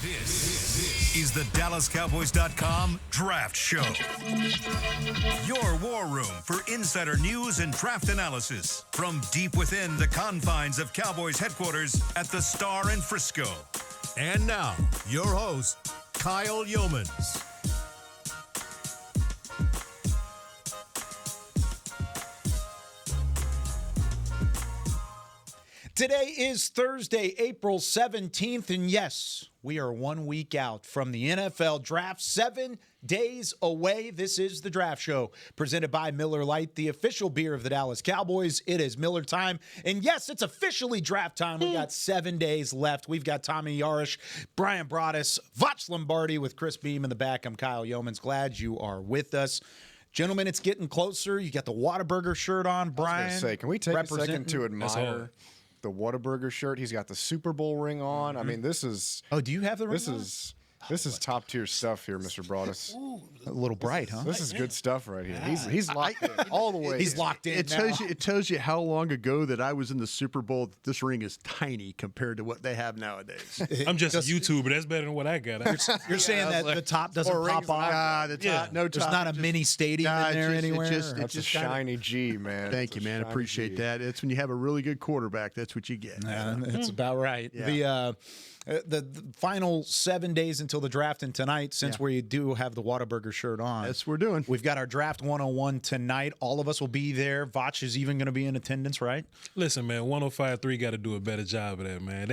This is the DallasCowboys.com Draft Show. Your war room for insider news and draft analysis from deep within the confines of Cowboys headquarters at the Star in Frisco. And now, your host, Kyle Youmans. Today is Thursday, April 17th, and yes, we are 1 week out from the NFL Draft, 7 days away. This is the Draft Show, presented by Miller Lite, the official beer of the Dallas Cowboys. It is Miller time, and yes, it's officially draft time. We got 7 days left. We've got Tommy Yarrish, Bryan Broaddus, Voch Lombardi with Chris Beam in the back. I'm Kyle Youmans. Glad you are with us. Gentlemen, it's getting closer. You got the Whataburger shirt on, Brian. I was gonna say, can we take a second to admire the Whataburger shirt? He's got the Super Bowl ring on. I mean, this is... Oh, do you have the ring on? This is top tier stuff here, Mr. Broaddus. A little bright, huh? This is good stuff right here. He's locked in all the way. He's locked in. It tells you how long ago that I was in the Super Bowl. This ring is tiny compared to what they have nowadays. I'm just a YouTuber. That's better than what I got. You're saying that the top doesn't pop off? The top, no top. There's not a mini stadium in there anywhere? It's just shiny G, man. Thank you, man. Appreciate that. It's when you have a really good quarterback. That's what you get. That's about right. Yeah. The final 7 days until the draft, and tonight, since we do have the Whataburger shirt on. That's what we're doing. We've got our Draft 101 tonight. All of us will be there. Voch is even going to be in attendance, right? Listen, man, 105.3 got to do a better job of that, man.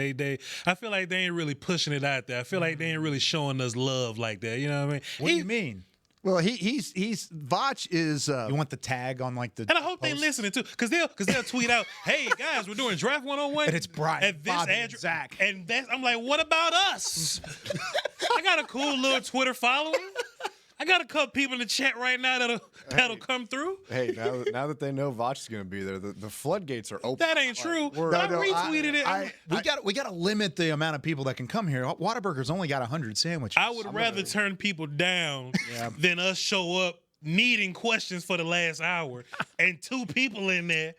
I feel like they ain't really pushing it out there. I feel like they ain't really showing us love like that. You know what I mean? What do you mean? Well, he's Voch is. You want the tag on like the? And I hope they listening too, because they'll tweet out, "Hey guys, we're doing Draft 101." And it's Brian, at this Bobby, address, and Zach, and I'm like, what about us? I got a cool little Twitter following. I got a couple people in the chat right now that'll come through. Hey, now that they know Voch is going to be there, the floodgates are open. That ain't true. I retweeted it. We got to limit the amount of people that can come here. Whataburger's only got 100 sandwiches. I would rather turn people down than us show up needing questions for the last hour and 2 people in there.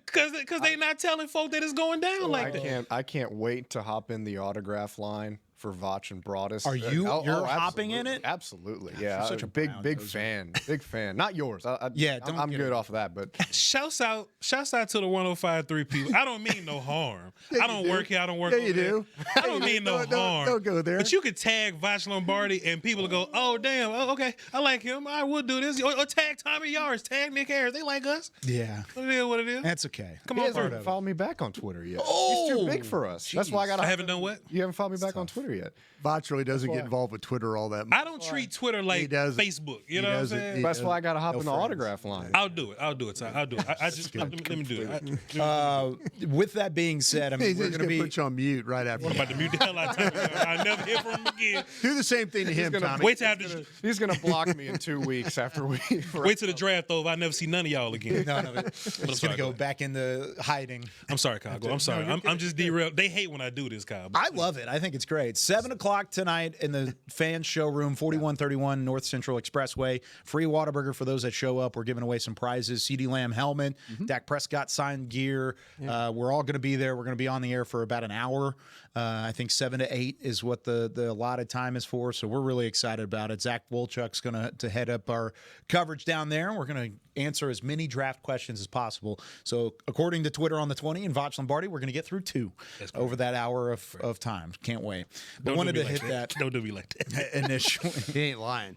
Because they not telling folk that it's going down like that. I can't wait to hop in the autograph line for Voch and Broaddus. Are you? You're hopping in it? Absolutely. Yeah. Such a big fan. Big fan. Not yours. I'm good off of that. But shouts out to the 105.3 people. I don't mean no harm. I don't work here. I don't work over there. I don't mean no harm. Don't go there. But you could tag Voch Lombardi and people will go, oh damn, okay, I like him. I would do this. Or tag Tommy Yarrish, tag Nick Harris. They like us. Yeah. It is what it is. That's okay. Come on, hasn't followed me back on Twitter yet. He's too big for us. That's why I haven't done what? You haven't followed me back on Twitter yet. Voch really doesn't get involved with Twitter all that much. I don't treat Twitter like Facebook. You know what I'm saying? That's why I got to hop in the autograph line. I'll do it. Tom. I'll do it. Let me do it. With that being said, I mean, we're going to put you on mute right after. I'm about to mute the hell out of Tommy. I'll never hear from him again. Do the same thing to him, Tommy. Wait till he's going to block me in 2 weeks after we. Wait till the draft over. I never see none of y'all again. No. It's going to go back into hiding. I'm sorry, Kyle. I'm sorry. I'm just derailed. They hate when I do this, Kyle. I love it. I think it's great. 7 o'clock tonight in the fan showroom, 4131 North Central Expressway. Free Whataburger for those that show up. We're giving away some prizes. CeeDee Lamb helmet, Dak Prescott signed gear. We're all going to be there. We're going to be on the air for about an hour. I think 7 to 8 is what the allotted time is for. So we're really excited about it. Zach Wolchuk's going to head up our coverage down there. We're going to answer as many draft questions as possible. So according to Twitter on the 20 and Voch Lombardi, we're going to get through 2 over that hour of time. Can't wait. But wanted to hit that. Don't do me like that. Initially. He ain't lying.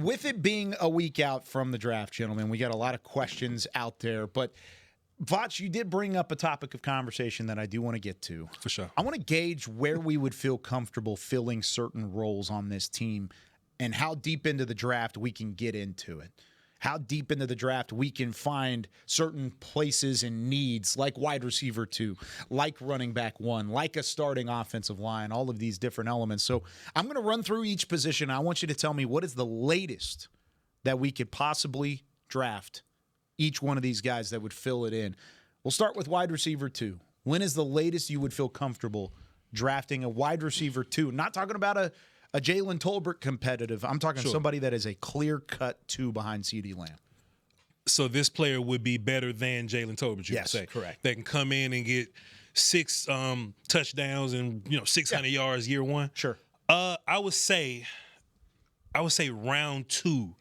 With it being a week out from the draft, gentlemen, we got a lot of questions out there. But Voch, you did bring up a topic of conversation that I do want to get to. For sure. I want to gauge where we would feel comfortable filling certain roles on this team and how deep into the draft we can get into it. How deep into the draft we can find certain places and needs like wide receiver 2, like running back 1, like a starting offensive line, all of these different elements. So I'm going to run through each position. I want you to tell me what is the latest that we could possibly draft each one of these guys that would fill it in. We'll start with wide receiver 2. When is the latest you would feel comfortable drafting a wide receiver 2? Not talking about a Jalen Tolbert competitive. I'm talking somebody that is a clear-cut 2 behind CeeDee Lamb. So this player would be better than Jalen Tolbert, you would say? Correct. That can come in and get 6 touchdowns and 600 yards year one. Sure. I would say round 2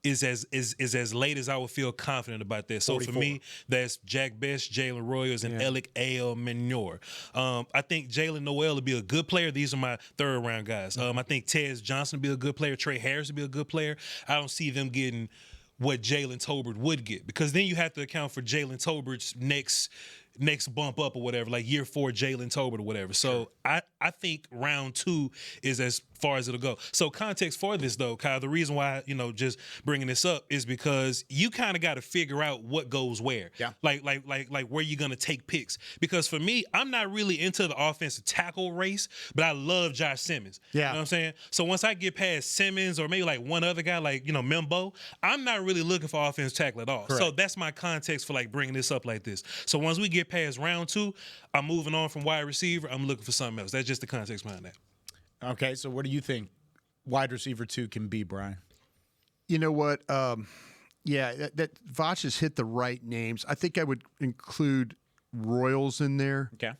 is as late as I would feel confident about that. So 44. for me, that's Jack Best, Jalen Royals, and Alec A.L. Minor. I think Jalen Noel will be a good player. These are my third-round guys. I think Tez Johnson will be a good player. Trey Harris will be a good player. I don't see them getting what Jalen Tolbert would get, because then you have to account for Jalen Tolbert's next bump up or whatever, like year 4 Jalen Tolbert or whatever. So I think round 2 is as far as it'll go. So context for this though, Kyle, the reason why, just bringing this up is because you kind of got to figure out what goes where. Yeah. Like where you're going to take picks. Because for me, I'm not really into the offensive tackle race, but I love Josh Simmons. Yeah. You know what I'm saying? So once I get past Simmons or maybe like one other guy like, Mimbo, I'm not really looking for offensive tackle at all. Correct. So that's my context for like bringing this up like this. So once we get past round 2, I'm moving on from wide receiver. I'm looking for something else. That's just the context behind that. Okay, so what do you think wide receiver 2 can be, Brian? You know what? That Voch has hit the right names. I think I would include Royals in there. Okay.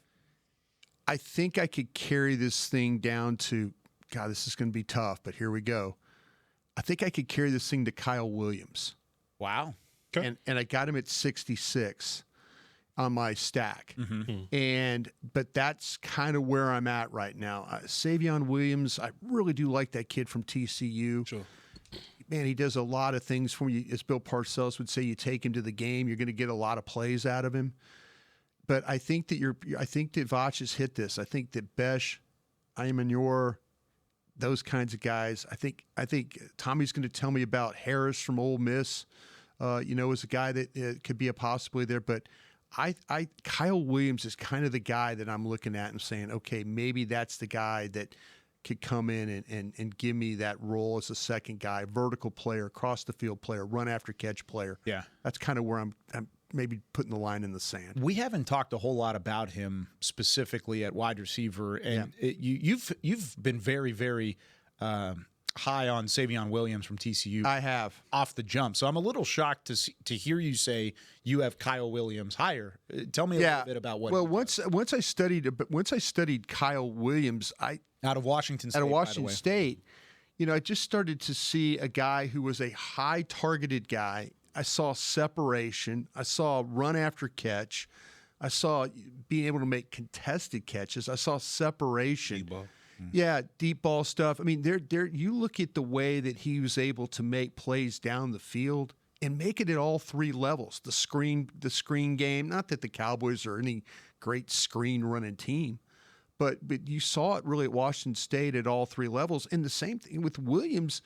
I think I could carry this thing down to, God, this is going to be tough, but here we go. I think I could carry this thing to Kyle Williams. Wow. Okay. And I got him at 66 on my stack. But that's kind of where I'm at right now. Savion Williams, I really do like that kid from TCU. Sure. Man, he does a lot of things for you. As Bill Parcells would say, you take him to the game, you're going to get a lot of plays out of him. But I think that Voch has hit this. I think that Besh, Aymanor, those kinds of guys. I think Tommy's going to tell me about Harris from Ole Miss. Is a guy that could be a possibility there. But Kyle Williams is kind of the guy that I'm looking at and saying, okay, maybe that's the guy that could come in and give me that role as a second guy, vertical player, cross the field player, run after catch player. Yeah. That's kind of where I'm maybe putting the line in the sand. We haven't talked a whole lot about him specifically at wide receiver, and you've been very, very high on Savion Williams from TCU. I have off the jump, so I'm a little shocked to hear you say you have Kyle Williams higher. Tell me a little bit about what. Well, once I studied Kyle Williams, out of Washington State, I just started to see a guy who was a high targeted guy. I saw separation. I saw run after catch. I saw being able to make contested catches. I saw separation. Deep ball. Yeah, deep ball stuff. I mean, you look at the way that he was able to make plays down the field and make it at all 3 levels. The screen game. Not that the Cowboys are any great screen running team, but you saw it really at Washington State at all 3 levels. And the same thing with Williams.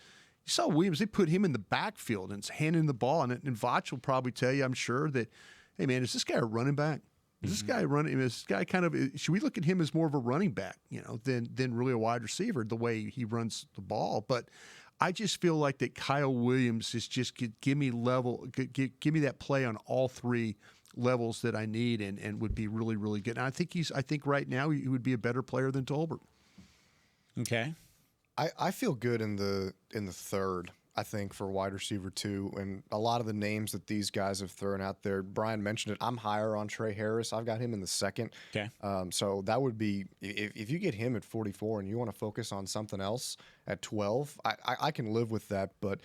You saw Williams, they put him in the backfield and handing the ball. And Voch will probably tell you, I'm sure, that, hey, man, is this guy a running back? Is this guy running? Is this guy kind of? Should we look at him as more of a running back, than really a wide receiver? The way he runs the ball, but I just feel like that Kyle Williams is just give me that play on all 3 levels that I need, and would be really, really good. And I think right now he would be a better player than Tolbert. Okay. I feel good in the third. I think for wide receiver 2, and a lot of the names that these guys have thrown out there, Brian mentioned it. I'm higher on Trey Harris. I've got him in the 2nd. Okay. So that would be if you get him at 44 and you want to focus on something else at 12, I can live with that. But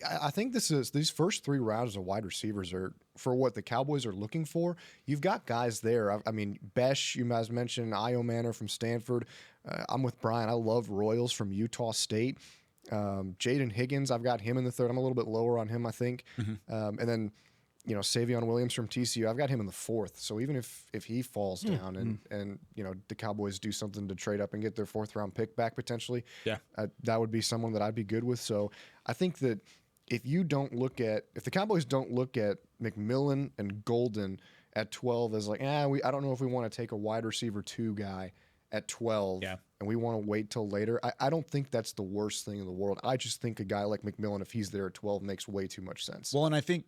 I think these first 3 rounds of wide receivers are for what the Cowboys are looking for. You've got guys there. I mean, Besh, you guys mentioned Io Manor from Stanford. I'm with Brian. I love Royals from Utah State. Jaden Higgins, I've got him in the 3rd. I'm a little bit lower on him, I think. And then, Savion Williams from TCU, I've got him in the 4th. So even if he falls down and the Cowboys do something to trade up and get their 4th round pick back potentially, that would be someone that I'd be good with. So I think that if the Cowboys don't look at McMillan and Golden at 12 as like, I don't know if we want to take a wide receiver 2 guy at 12, and we want to wait till later. I don't think that's the worst thing in the world. I just think a guy like McMillan, if he's there at 12, makes way too much sense. Well, and I think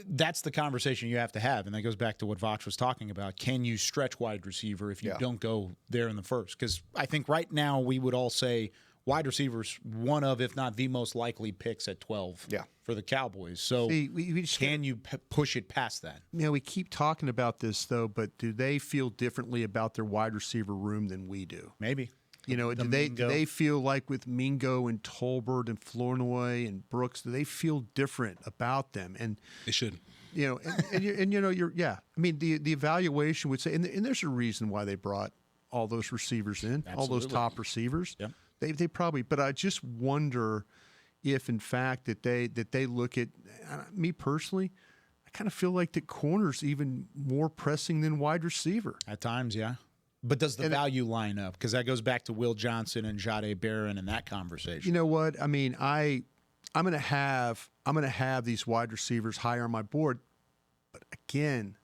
that's the conversation you have to have, and that goes back to what Voch was talking about. Can you stretch wide receiver if you don't go there in the first? Because I think right now we would all say wide receivers one of, if not the most likely picks at 12 for the Cowboys. So we can you push it past that? We keep talking about this, though, but do they feel differently about their wide receiver room than we do? Maybe. Do they feel like with Mingo and Tolbert and Flournoy and Brooks, do they feel different about them? And they shouldn't. The evaluation would say, and there's a reason why they brought all those receivers in, all those top receivers. Yep. They probably, but I just wonder if, in fact, that they look at me personally. I kind of feel like that corner's even more pressing than wide receiver at times. Yeah, but does the value line up? Because that goes back to Will Johnson and Jahdae Barron and that conversation. You know what? I mean, I'm going to have these wide receivers higher on my board, but again,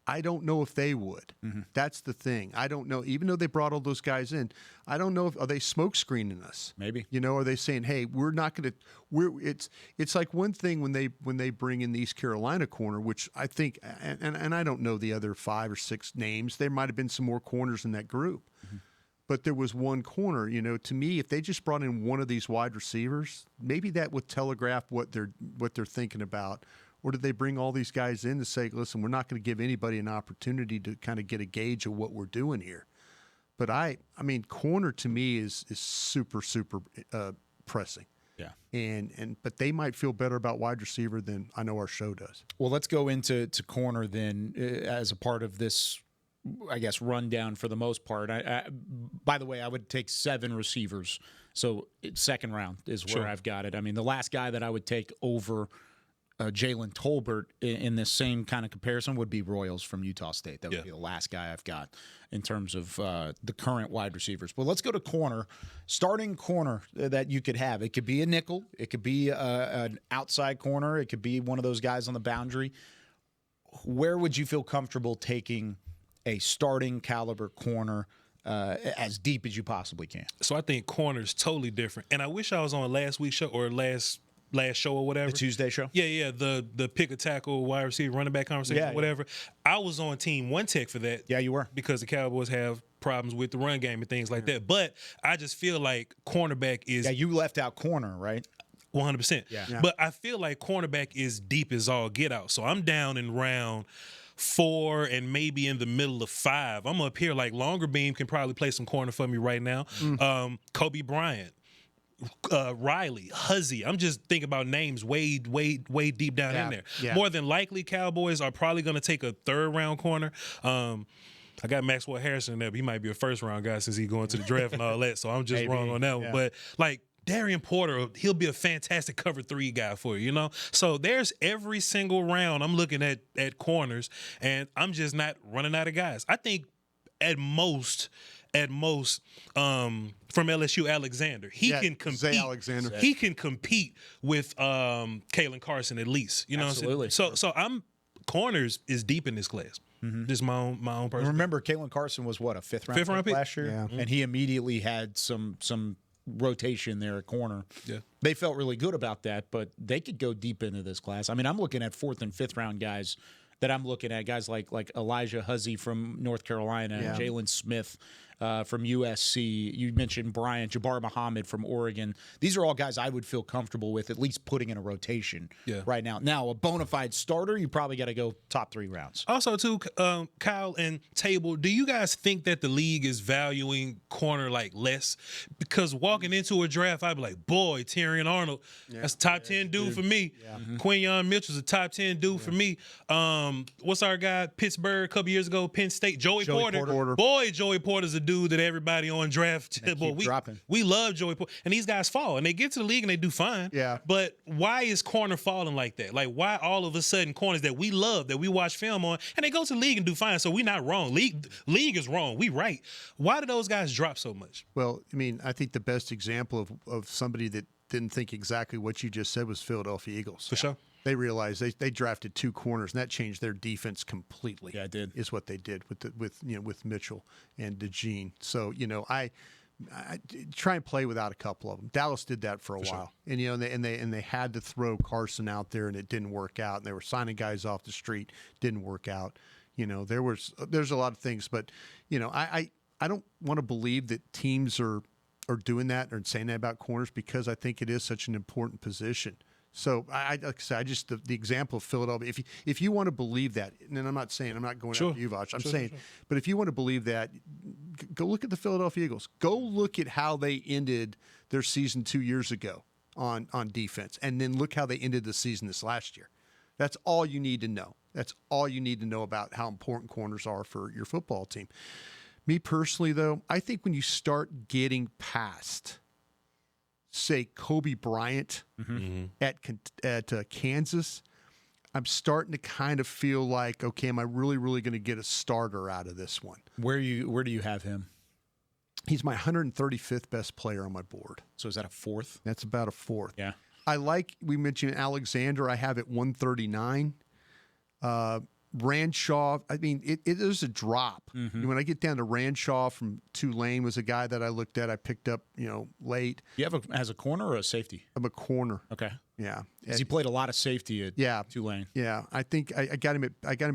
I don't know if they would. Mm-hmm. That's the thing. I don't know. Even though they brought all those guys in, I don't know if are they smoke screening us. Maybe. Are they saying, "Hey, we're not going to." It's like one thing when they bring in the East Carolina corner, which I think, and I don't know the other 5 or 6 names. There might have been some more corners in that group, but there was one corner. To me, if they just brought in one of these wide receivers, maybe that would telegraph what they're thinking about. Or did they bring all these guys in to say, listen, we're not going to give anybody an opportunity to kind of get a gauge of what we're doing here? But I mean, corner to me is super, super pressing. Yeah. But they might feel better about wide receiver than I know our show does. Well, let's go into corner then as a part of this, I guess, rundown for the most part. By the way, I would take 7 receivers. So second round is where I've got it. I mean, the last guy that I would take over Jalen Tolbert in this same kind of comparison would be Royals from Utah State. That would be the last guy I've got in terms of the current wide receivers. But let's go to corner. Starting corner that you could have. It could be a nickel. It could be an outside corner. It could be one of those guys on the boundary. Where would you feel comfortable taking a starting caliber corner as deep as you possibly can? So I think corner is totally different. And I wish I was on last week's show or last show or whatever. The Tuesday show? Yeah. The pick a tackle, wide receiver, running back conversation, whatever. I was on Team One Tech for that. Yeah, you were. Because the Cowboys have problems with the run game and things like that. But I just feel like cornerback is... Yeah, you left out corner, right? 100%. Yeah. But I feel like cornerback is deep as all get out. So I'm down in round 4 and maybe in the middle of 5. I'm up here like Longer Beam can probably play some corner for me right now. Kobe Bryant. Riley, Huzzy. I'm just thinking about names way deep down in there. Yeah. More than likely, Cowboys are probably going to take a 3rd round corner. I got Maxwell Harrison in there, but he might be a 1st round guy since he's going to the draft and all that. So I'm just wrong on that one. But like Darian Porter, he'll be a fantastic cover 3 guy for you, So there's every single round I'm looking at corners, and I'm just not running out of guys. I think at most from LSU, Alexander. He can compete. Zay Alexander. He can compete with Kalen Carson at least. Absolutely. So I'm corners is deep in this class. Mm-hmm. Just my own person. Remember, Kalen Carson was what, a 5th round pick last year? Yeah. And he immediately had some rotation there at corner. Yeah. They felt really good about that, but they could go deep into this class. I mean, I'm looking at 4th and 5th round guys that I'm looking at, guys like Elijah Huzzy from North Carolina, and Jalen Smith from USC. You mentioned Jabbar Muhammad from Oregon. These are all guys I would feel comfortable with at least putting in a rotation right now. Now, a bona fide starter, you probably got to go top 3 rounds. Also, too, Kyle and Table, do you guys think that the league is valuing corner like less? Because walking into a draft, I'd be like, boy, Tyrion Arnold, that's a top 10 dude for me. Yeah. Quinyon Mitchell's a top 10 dude for me. What's our guy, Pittsburgh, a couple years ago, Penn State, Joey Porter. Boy, Joey Porter's a dude that everybody on draft. We love Joey Porter. And these guys fall. And they get to the league and they do fine. Yeah. But why is corner falling like that? Like, why all of a sudden corners that we love, that we watch film on, and they go to the league and do fine? So we're not wrong. League is wrong. We right. Why do those guys drop so much? Well, I mean, I think the best example of somebody that didn't think exactly what you just said was Philadelphia Eagles. For sure. They realized they drafted 2 corners, and that changed their defense completely. Yeah, it did. Is what they did with Mitchell and DeJean. So I try and play without a couple of them. Dallas did that for a while, and they had to throw Carson out there, and it didn't work out. And they were signing guys off the street, didn't work out. There's a lot of things, but I don't want to believe that teams are or doing that or saying that about corners because I think it is such an important position. So like I said, the example of Philadelphia. If you want to believe that, and I'm not going after you, Voch. I'm saying, but if you want to believe that, go look at the Philadelphia Eagles. Go look at how they ended their season 2 years ago on defense, and then look how they ended the season this last year. That's all you need to know. That's all you need to know about how important corners are for your football team. Me personally, though, I think when you start getting past, say, Kobe Bryant at Kansas, I'm starting to kind of feel like, okay, am I really, really going to get a starter out of this one? Where do you have him? He's my 135th best player on my board. So is that a fourth? That's about a fourth. Yeah. We mentioned Alexander. I have it 139. Ranshaw, I mean, it is a drop. When I get down to Ranshaw from Tulane was a guy that I looked at. I picked up, late. You have as a corner or a safety? I'm a corner. Okay. Yeah. Because he played a lot of safety at Tulane. Yeah. I think I got him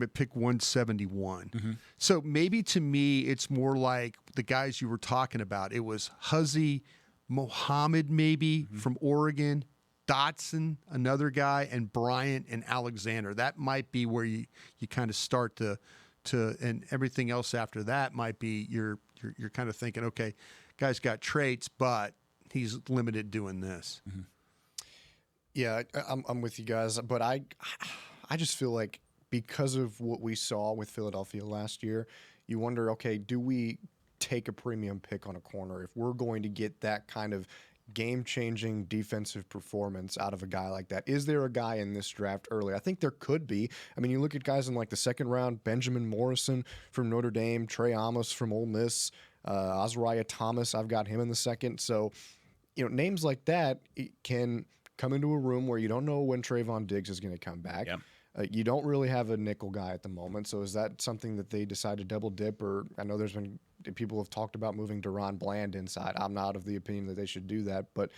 at pick 171. So maybe to me, it's more like the guys you were talking about. It was Huzzy, Mohammed maybe from Oregon, Dotson, another guy, and Bryant and Alexander. That might be where you kind of start to and everything else after that might be you're kind of thinking, okay, guy's got traits, but he's limited doing this. Yeah, I'm with you guys, but I just feel like because of what we saw with Philadelphia last year, you wonder, okay, do we take a premium pick on a corner if we're going to get that kind of game-changing defensive performance out of a guy like that? Is there a guy in this draft early? I think there could be. I mean, you look at guys in like the second round, Benjamin Morrison from Notre Dame, Trey Amos from Ole Miss, Azariah Thomas, I've got him in the second. So, names like that can come into a room where you don't know when Trayvon Diggs is going to come back. Yeah. You don't really have a nickel guy at the moment. So is that something that they decide to double dip? Or I know there's been people have talked about moving Deron Bland inside. I'm not of the opinion that they should do that. But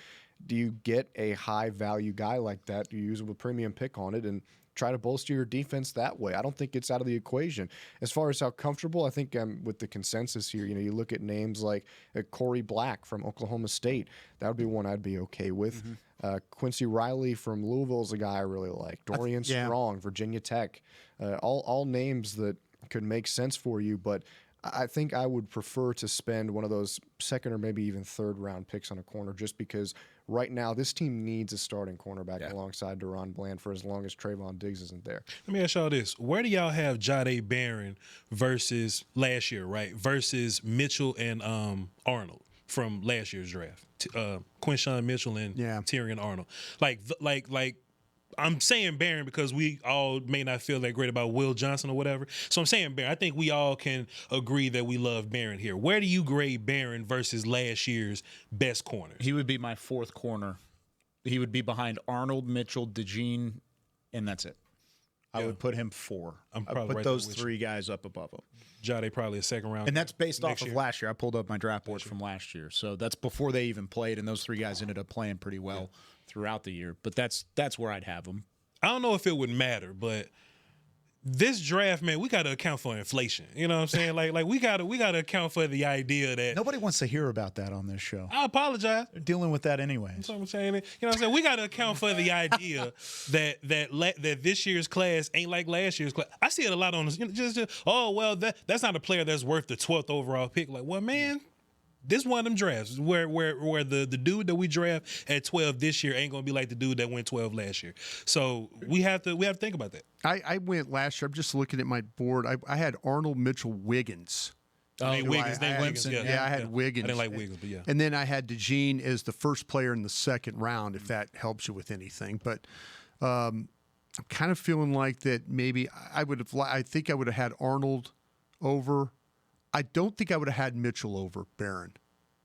do you get a high value guy like that? Do you use a premium pick on it and try to bolster your defense that way? I don't think it's out of the equation. As far as how comfortable, I think I'm with the consensus here. You look at names like Corey Black from Oklahoma State. That would be one I'd be okay with. Quincy Riley from Louisville is a guy I really like. Dorian Strong, Virginia Tech. All names that could make sense for you, but I think I would prefer to spend one of those second or maybe even third round picks on a corner just because right now this team needs a starting cornerback alongside Deron Bland for as long as Trayvon Diggs isn't there. Let me ask y'all this. Where do y'all have Jahdae Barron versus last year, right? Versus Mitchell and Arnold from last year's draft? Quinshawn Mitchell and Tyrion Arnold. Like I'm saying Barron because we all may not feel that great about Will Johnson or whatever. So I'm saying Barron. I think we all can agree that we love Barron here. Where do you grade Barron versus last year's best corners? He would be my fourth corner. He would be behind Arnold, Mitchell, DeJean, and that's it. I would put him 4. I'd put those 3 guys up above him. Jahdae probably a second round. And that's based off of last year. I pulled up my draft board from last year. So that's before they even played, and those 3 guys ended up playing pretty well throughout the year. But that's where I'd have them. I don't know if it would matter, but this draft, man, we got to account for inflation. You know what I'm saying? like we got to account for the idea that nobody wants to hear about that on this show. I apologize. They're dealing with that anyways. That's what I'm saying. You know what I'm saying? We got to account for the idea that this year's class ain't like last year's class. I see it a lot on this. That's not a player that's worth the 12th overall pick. Like, well, man, this one of them drafts where the dude that we draft at 12 this year ain't gonna be like the dude that went 12 last year. So we have to think about that. I went last year. I'm just looking at my board. I had Arnold, Mitchell, Wiggins. Wiggins. I had Wiggins. I didn't like Wiggins, but yeah. And then I had DeJean as the first player in the second round, if that helps you with anything. But I'm kind of feeling like that maybe I think I would have had Arnold over. I don't think I would have had Mitchell over Barron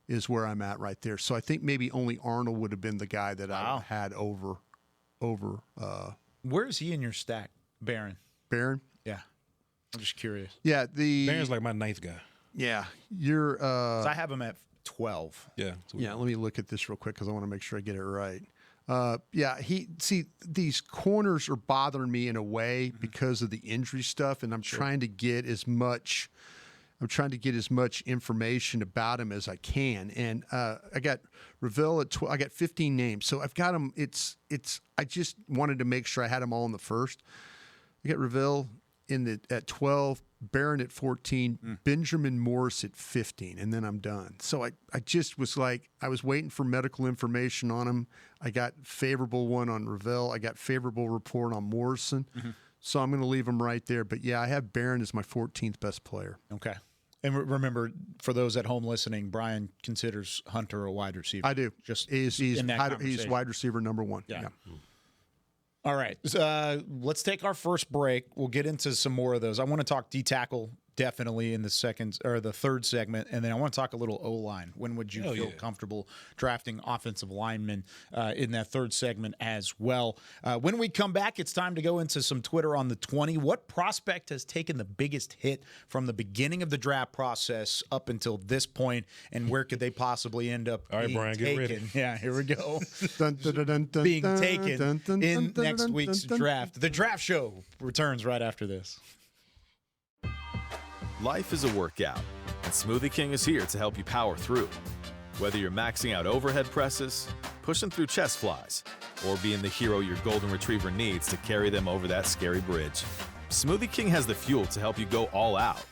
is where I'm at right there. So I think maybe only Arnold would have been the guy that I had over. Where is he in your stack, Barron? Barron? Yeah. I'm just curious. Yeah. Barron's like my 9th guy. Yeah. You're. So I have him at 12. Yeah. Yeah. Let me look at this real quick because I want to make sure I get it right. These corners are bothering me in a way because of the injury stuff, and I'm trying to get as much I'm trying to get as much information about him as I can. And I got Ravel at 12. I got 15 names, so I've got them. I just wanted to make sure I had them all in the first. I got Ravel at 12, Barron at 14, Benjamin Morse at 15, and then I'm done. So I just was like, I was waiting for medical information on him. I got favorable one on Ravel. I got favorable report on Morrison. So I'm going to leave him right there. But yeah, I have Barron as my 14th best player. Okay. And remember, for those at home listening, Brian considers Hunter a wide receiver. I do. Just he's wide receiver number one. Yeah. All right. Let's take our first break. We'll get into some more of those. I want to talk D-tackle definitely in the third segment, and then I want to talk a little O-line. When would you feel comfortable drafting offensive linemen in that third segment as well? When we come back, it's time to go into some Twitter on the 20. What prospect has taken the biggest hit from the beginning of the draft process up until this point, and where could they possibly end up All right, being Brian, taken? get ready. Yeah, here we go. Being taken in next week's draft. The Draft Show returns right after this. Life is a workout, and Smoothie King is here to help you power through. Whether you're maxing out overhead presses, pushing through chest flies, or being the hero your golden retriever needs to carry them over that scary bridge, Smoothie King has the fuel to help you go all out.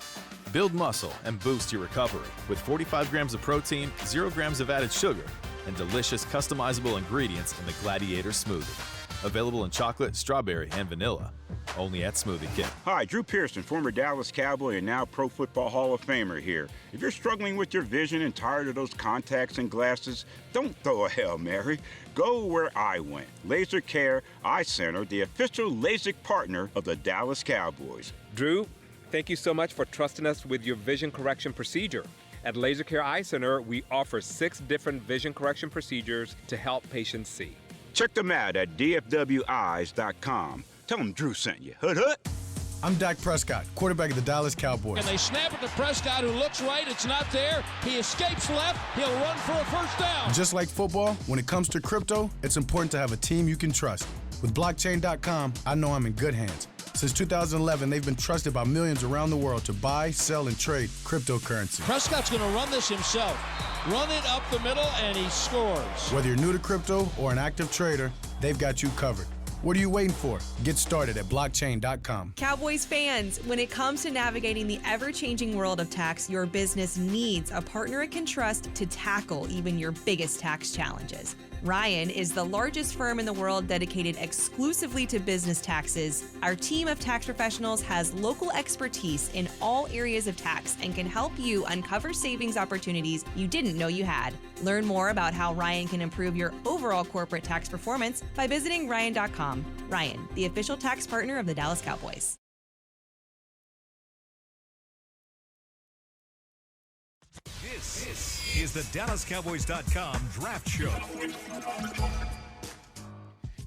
Build muscle and boost your recovery with 45 grams of protein, 0 grams of added sugar, and delicious customizable ingredients in the Gladiator Smoothie. Available in chocolate, strawberry, and vanilla. Only at Smoothie King. Hi, Drew Pearson, former Dallas Cowboy and now Pro Football Hall of Famer here. If you're struggling with your vision and tired of those contacts and glasses, don't throw a Hail Mary. Go where I went. Laser Care Eye Center, the official LASIK partner of the Dallas Cowboys. Drew, thank you so much for trusting us with your vision correction procedure. At Laser Care Eye Center, we offer 6 different vision correction procedures to help patients see. Check them out at dfweyes.com. Tell them Drew sent you. Hood hood. I'm Dak Prescott, quarterback of the Dallas Cowboys. And they snap it to Prescott, who looks right. It's not there. He escapes left. He'll run for a first down. Just like football, when it comes to crypto, it's important to have a team you can trust. With blockchain.com, I know I'm in good hands. Since 2011, they've been trusted by millions around the world to buy, sell, and trade cryptocurrency. Prescott's going to run this himself. Run it up the middle, and he scores. Whether you're new to crypto or an active trader, they've got you covered. What are you waiting for? Get started at blockchain.com. Cowboys fans, when it comes to navigating the ever-changing world of tax, your business needs a partner it can trust to tackle even your biggest tax challenges. Ryan is the largest firm in the world dedicated exclusively to business taxes. Our team of tax professionals has local expertise in all areas of tax and can help you uncover savings opportunities you didn't know you had. Learn more about how Ryan can improve your overall corporate tax performance by visiting Ryan.com. Ryan, the official tax partner of the Dallas Cowboys. This is the DallasCowboys.com Draft Show.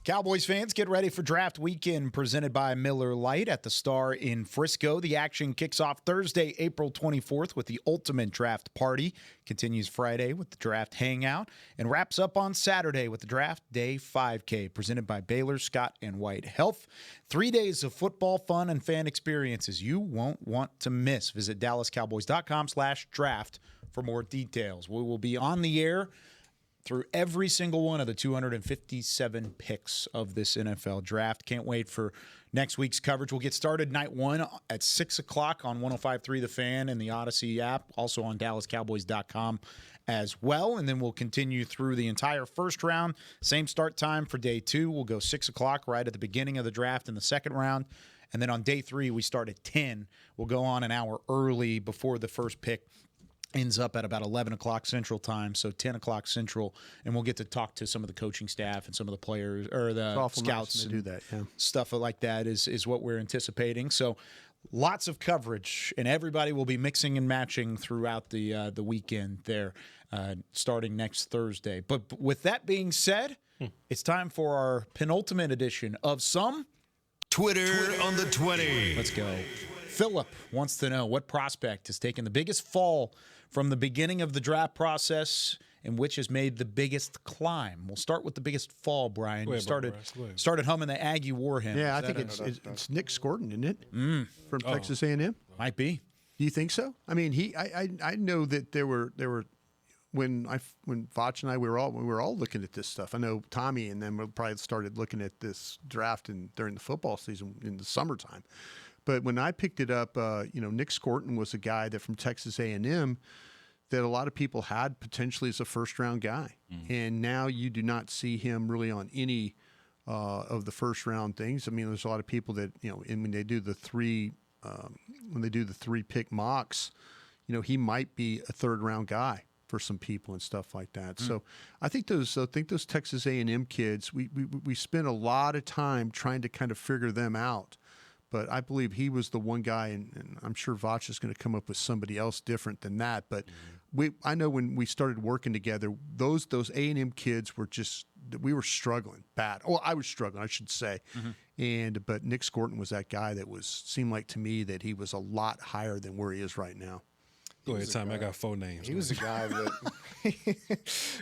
Cowboys fans, get ready for draft weekend presented by Miller Lite at the Star in Frisco. The action kicks off Thursday, April 24th with the Ultimate Draft Party, continues Friday with the Draft Hangout, and wraps up on Saturday with the Draft Day 5K presented by Baylor, Scott, and White Health. 3 days of football fun and fan experiences you won't want to miss. Visit DallasCowboys.com/draft for more details. We will be on the air through every single one of the 257 picks of this NFL draft. Can't wait for next week's coverage. We'll get started night one at 6 o'clock on 105.3 The Fan and the Odyssey app, also on DallasCowboys.com as well. And then we'll continue through the entire first round. Same start time for day 2. We'll go 6 o'clock right at the beginning of the draft in the second round. And then on day 3, we start at 10. We'll go on an hour early before the first pick ends up at about 11 o'clock Central Time, so 10 o'clock Central, and we'll get to talk to some of the coaching staff and some of the players or the scouts and do that. Yeah. Stuff like that is what we're anticipating. So lots of coverage, and everybody will be mixing and matching throughout the weekend there, starting next Thursday. But with that being said, it's time for our penultimate edition of some Twitter on the 20. Let's go. Philip wants to know what prospect has taken the biggest fall from the beginning of the draft process and which has made the biggest climb. We'll start with the biggest fall, Brian. You started humming the Aggie war hymn. Yeah, I think it's Nick Scorton, isn't it? From Texas A&M. Might be. Do you think so? I mean, I know that there were when Voch and I we were all looking at this stuff. I know Tommy and them probably started looking at this draft during the football season in the summertime. But when I picked it up, Nick Scorton was a guy that from Texas A&M that a lot of people had potentially as a first-round guy, and now you do not see him really on any of the first-round things. I mean, there's a lot of people that and when they do the three pick mocks, he might be a third-round guy for some people and stuff like that. So I think those Texas A&M kids, we spent a lot of time trying to kind of figure them out. But I believe he was the one guy, and I'm sure Voch is going to come up with somebody else different than that. But I know when we started working together, those A&M kids we were struggling bad. Well, I was struggling, I should say. But Nick Scorton was that guy that seemed like to me that he was a lot higher than where he is right now. Go ahead, Tommy. I got 4 names. He was a guy that he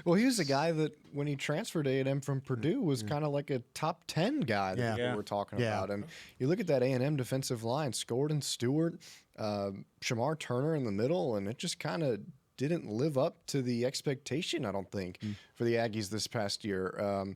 was a guy that when he transferred A&M from Purdue was kind of like a top 10 guy that people were talking about. And you look at that A&M defensive line, Gordon Stewart, Shamar Turner in the middle, and it just kind of didn't live up to the expectation, I don't think, for the Aggies this past year.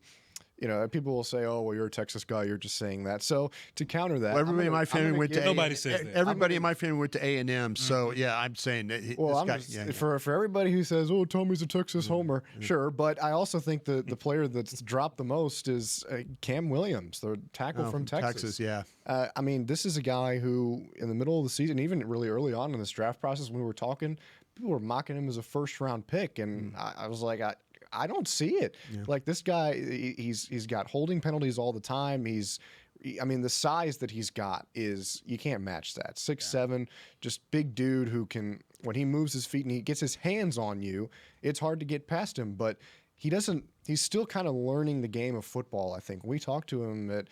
People will say, "Oh, well, you're a Texas guy. You're just saying that." So to counter that, everybody in my family went to nobody says that. Everybody in my family went to A&M. So I'm saying that. Well, for everybody who says, "Oh, Tommy's a Texas homer," sure, but I also think the player that's dropped the most is Cam Williams, the tackle from Texas. I mean, this is a guy who, in the middle of the season, even really early on in this draft process, when we were talking, people were mocking him as a first-round pick, and I was like, I don't see it. Like this guy, he's got holding penalties all the time. The size that he's got is you can't match that. 6'7", just big dude who can, when he moves his feet and he gets his hands on you, it's hard to get past him. But he's still kind of learning the game of football, I think. When we talked to him at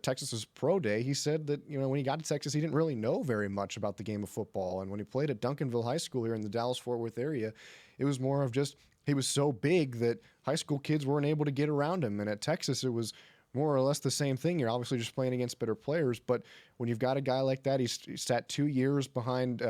Texas's pro day, he said that, when he got to Texas, he didn't really know very much about the game of football. And when he played at Duncanville High School here in the Dallas-Fort Worth area, it was more of just, he was so big that high school kids weren't able to get around him. And at Texas, it was more or less the same thing. You're obviously just playing against better players. But when you've got a guy like that, he sat 2 years behind,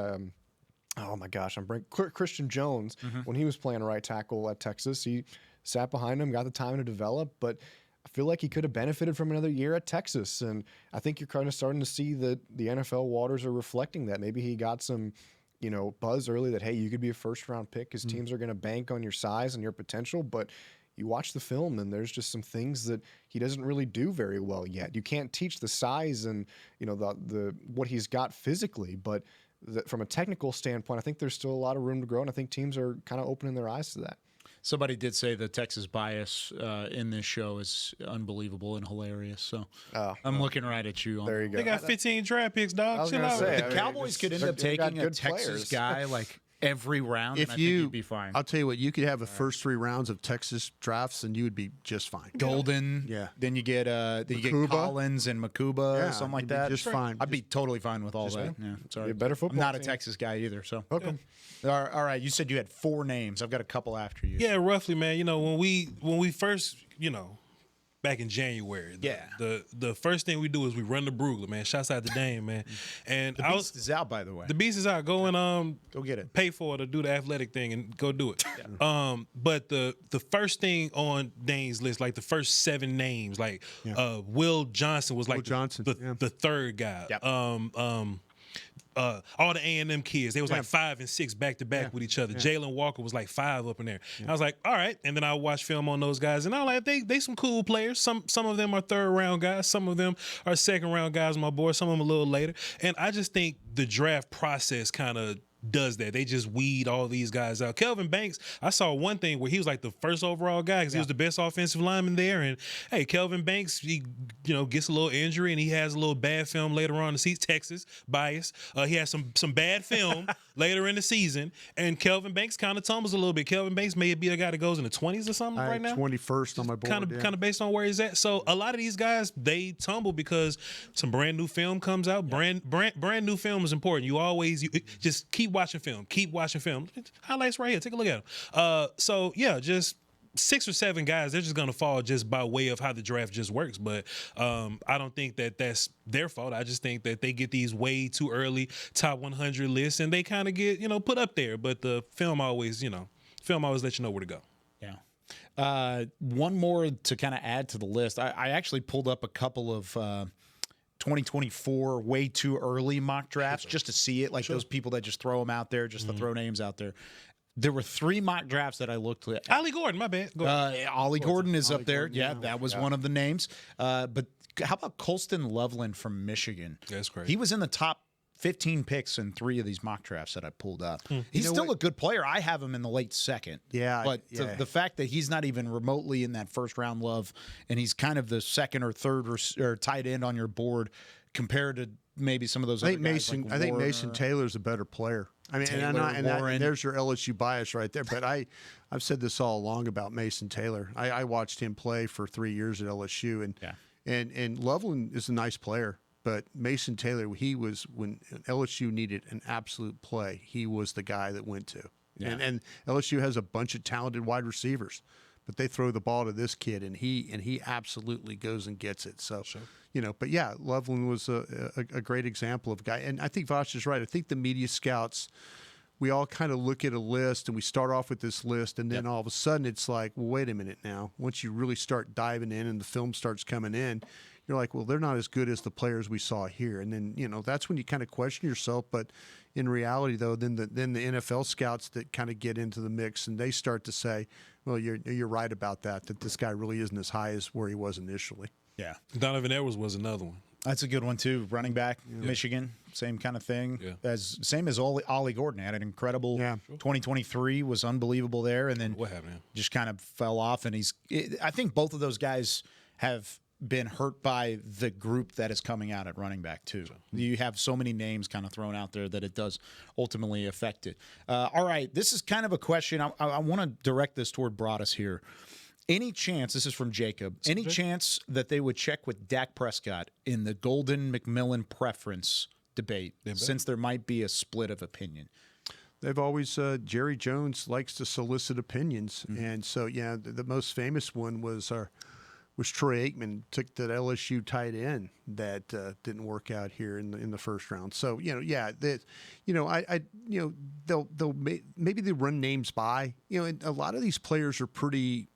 Christian Jones. When he was playing right tackle at Texas, he sat behind him, got the time to develop. But I feel like he could have benefited from another year at Texas. And I think you're kind of starting to see that the NFL waters are reflecting that. Maybe he got some buzz early that, hey, you could be a first-round pick because teams are going to bank on your size and your potential. But you watch the film, and there's just some things that he doesn't really do very well yet. You can't teach the size and, the what he's got physically. But from a technical standpoint, I think there's still a lot of room to grow, and I think teams are kind of opening their eyes to that. Somebody did say the Texas bias in this show is unbelievable and hilarious. So I'm looking right at you. There you go. They got 15 draft picks, dog. The Cowboys could end up taking a Texas guy like every round. If and I think you'd be fine. I'll tell you what, you could have the first 3 rounds of Texas drafts, and you would be just fine. Golden, Then you get Collins and Makuba, something like that. Just fine. I'd be totally fine with all that. Yeah, sorry. Be a better football I'm not a team. Texas guy either. So okay. All right. You said you had 4 names. I've got a couple after you. Yeah, roughly, man. When we first, back in January, the first thing we do is we run the Brugler, man. Shouts out to Dame, man. And the beast is out, by the way. The beast is out. Go and go get it. Pay for it or do the athletic thing and go do it. But the first thing on Dane's list, like the first 7 names, like Will Johnson was like the third guy. Yep. All the A&M kids, they was like 5 and 6 back to back with each other. Jalen Walker was like 5 up in there. I was like, all right. And then I watched film on those guys, and I like they some cool players. Some of them are 3rd round guys. Some of them are 2nd round guys. My boy. Some of them a little later. And I just think the draft process kind of does that. They just weed all these guys out. Kelvin Banks, I saw one thing where he was like the first overall guy because he was the best offensive lineman there. And hey, Kelvin Banks, he gets a little injury and he has a little bad film later on. He's Texas bias. He has some bad film later in the season, and Kelvin Banks kind of tumbles a little bit. Kelvin Banks may be a guy that goes in the 20s or something right now. 21st on my board. Kind of based on where he's at. So a lot of these guys, they tumble because some brand new film comes out. Brand new film is important. You just keep watching film. Highlights right here. Take a look at them. Just 6 or 7 guys, they're just going to fall just by way of how the draft just works. But I don't think that that's their fault. I just think that they get these way too early top 100 lists, and they kind of get, put up there. But the film always let you know where to go. Yeah. One more to kind of add to the list. I actually pulled up a couple of 2024 way too early mock drafts just to see it, like those people that just throw them out there just to throw names out there. There were 3 mock drafts that I looked at. Ollie Gordon, my bad. Ollie Gordon is up there. Yeah, that was one of the names. But how about Colston Loveland from Michigan? That's great. He was in the top 15 picks in 3 of these mock drafts that I pulled up. He's still a good player. I have him in the late second. Yeah. But the fact that he's not even remotely in that first round love, and he's kind of the second or third or tight end on your board compared to maybe some of those other guys. I think Mason Taylor's a better player. I mean, and there's your LSU bias right there. But I've said this all along about Mason Taylor. I watched him play for 3 years at LSU, and Loveland is a nice player. But Mason Taylor, he was, when LSU needed an absolute play, he was the guy that went to. Yeah. And LSU has a bunch of talented wide receivers, but they throw the ball to this kid, and he absolutely goes and gets it. So, but yeah, Loveland was a great example of a guy. And I think Voch is right. I think the media scouts, we all kind of look at a list, and we start off with this list, and then all of a sudden it's like, well, wait a minute now. Once you really start diving in and the film starts coming in, you're like, well, they're not as good as the players we saw here. And then, that's when you kind of question yourself. But in reality, though, then the NFL scouts that kind of get into the mix, and they start to say, well, you're right about that this guy really isn't as high as where he was initially. Yeah. Donovan Edwards was another one. That's a good one, too. Running back, Michigan, same kind of thing. Yeah. Same as Ollie Gordon. Had an incredible 2023, was unbelievable there. And then what happened? Just kind of fell off. And I think both of those guys have been hurt by the group that is coming out at running back too. You have so many names kind of thrown out there that it does ultimately affect it. All right, this is kind of a question. I want to direct this toward Broaddus here. Any chance, this is from Jacob, any chance that they would check with Dak Prescott in the Golden-McMillan preference debate, since there might be a split of opinion? They've always, Jerry Jones likes to solicit opinions. And so, the most famous one was Troy Aikman, took that LSU tight end that didn't work out here in the first round. So they'll maybe they run names by. And a lot of these players are pretty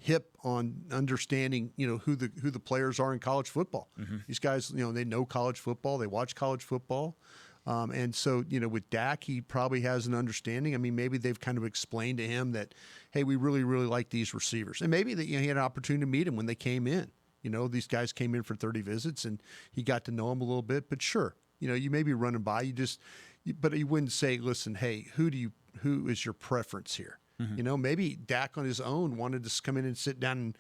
hip on understanding who the players are in college football. These guys they know college football, they watch college football. And so, with Dak, he probably has an understanding. I mean, maybe they've kind of explained to him that, hey, we really, really like these receivers. And maybe that he had an opportunity to meet him when they came in. These guys came in for 30 visits, and he got to know them a little bit. But sure, you may be running by. But you wouldn't say, listen, hey, who is your preference here? Maybe Dak on his own wanted to come in and sit down and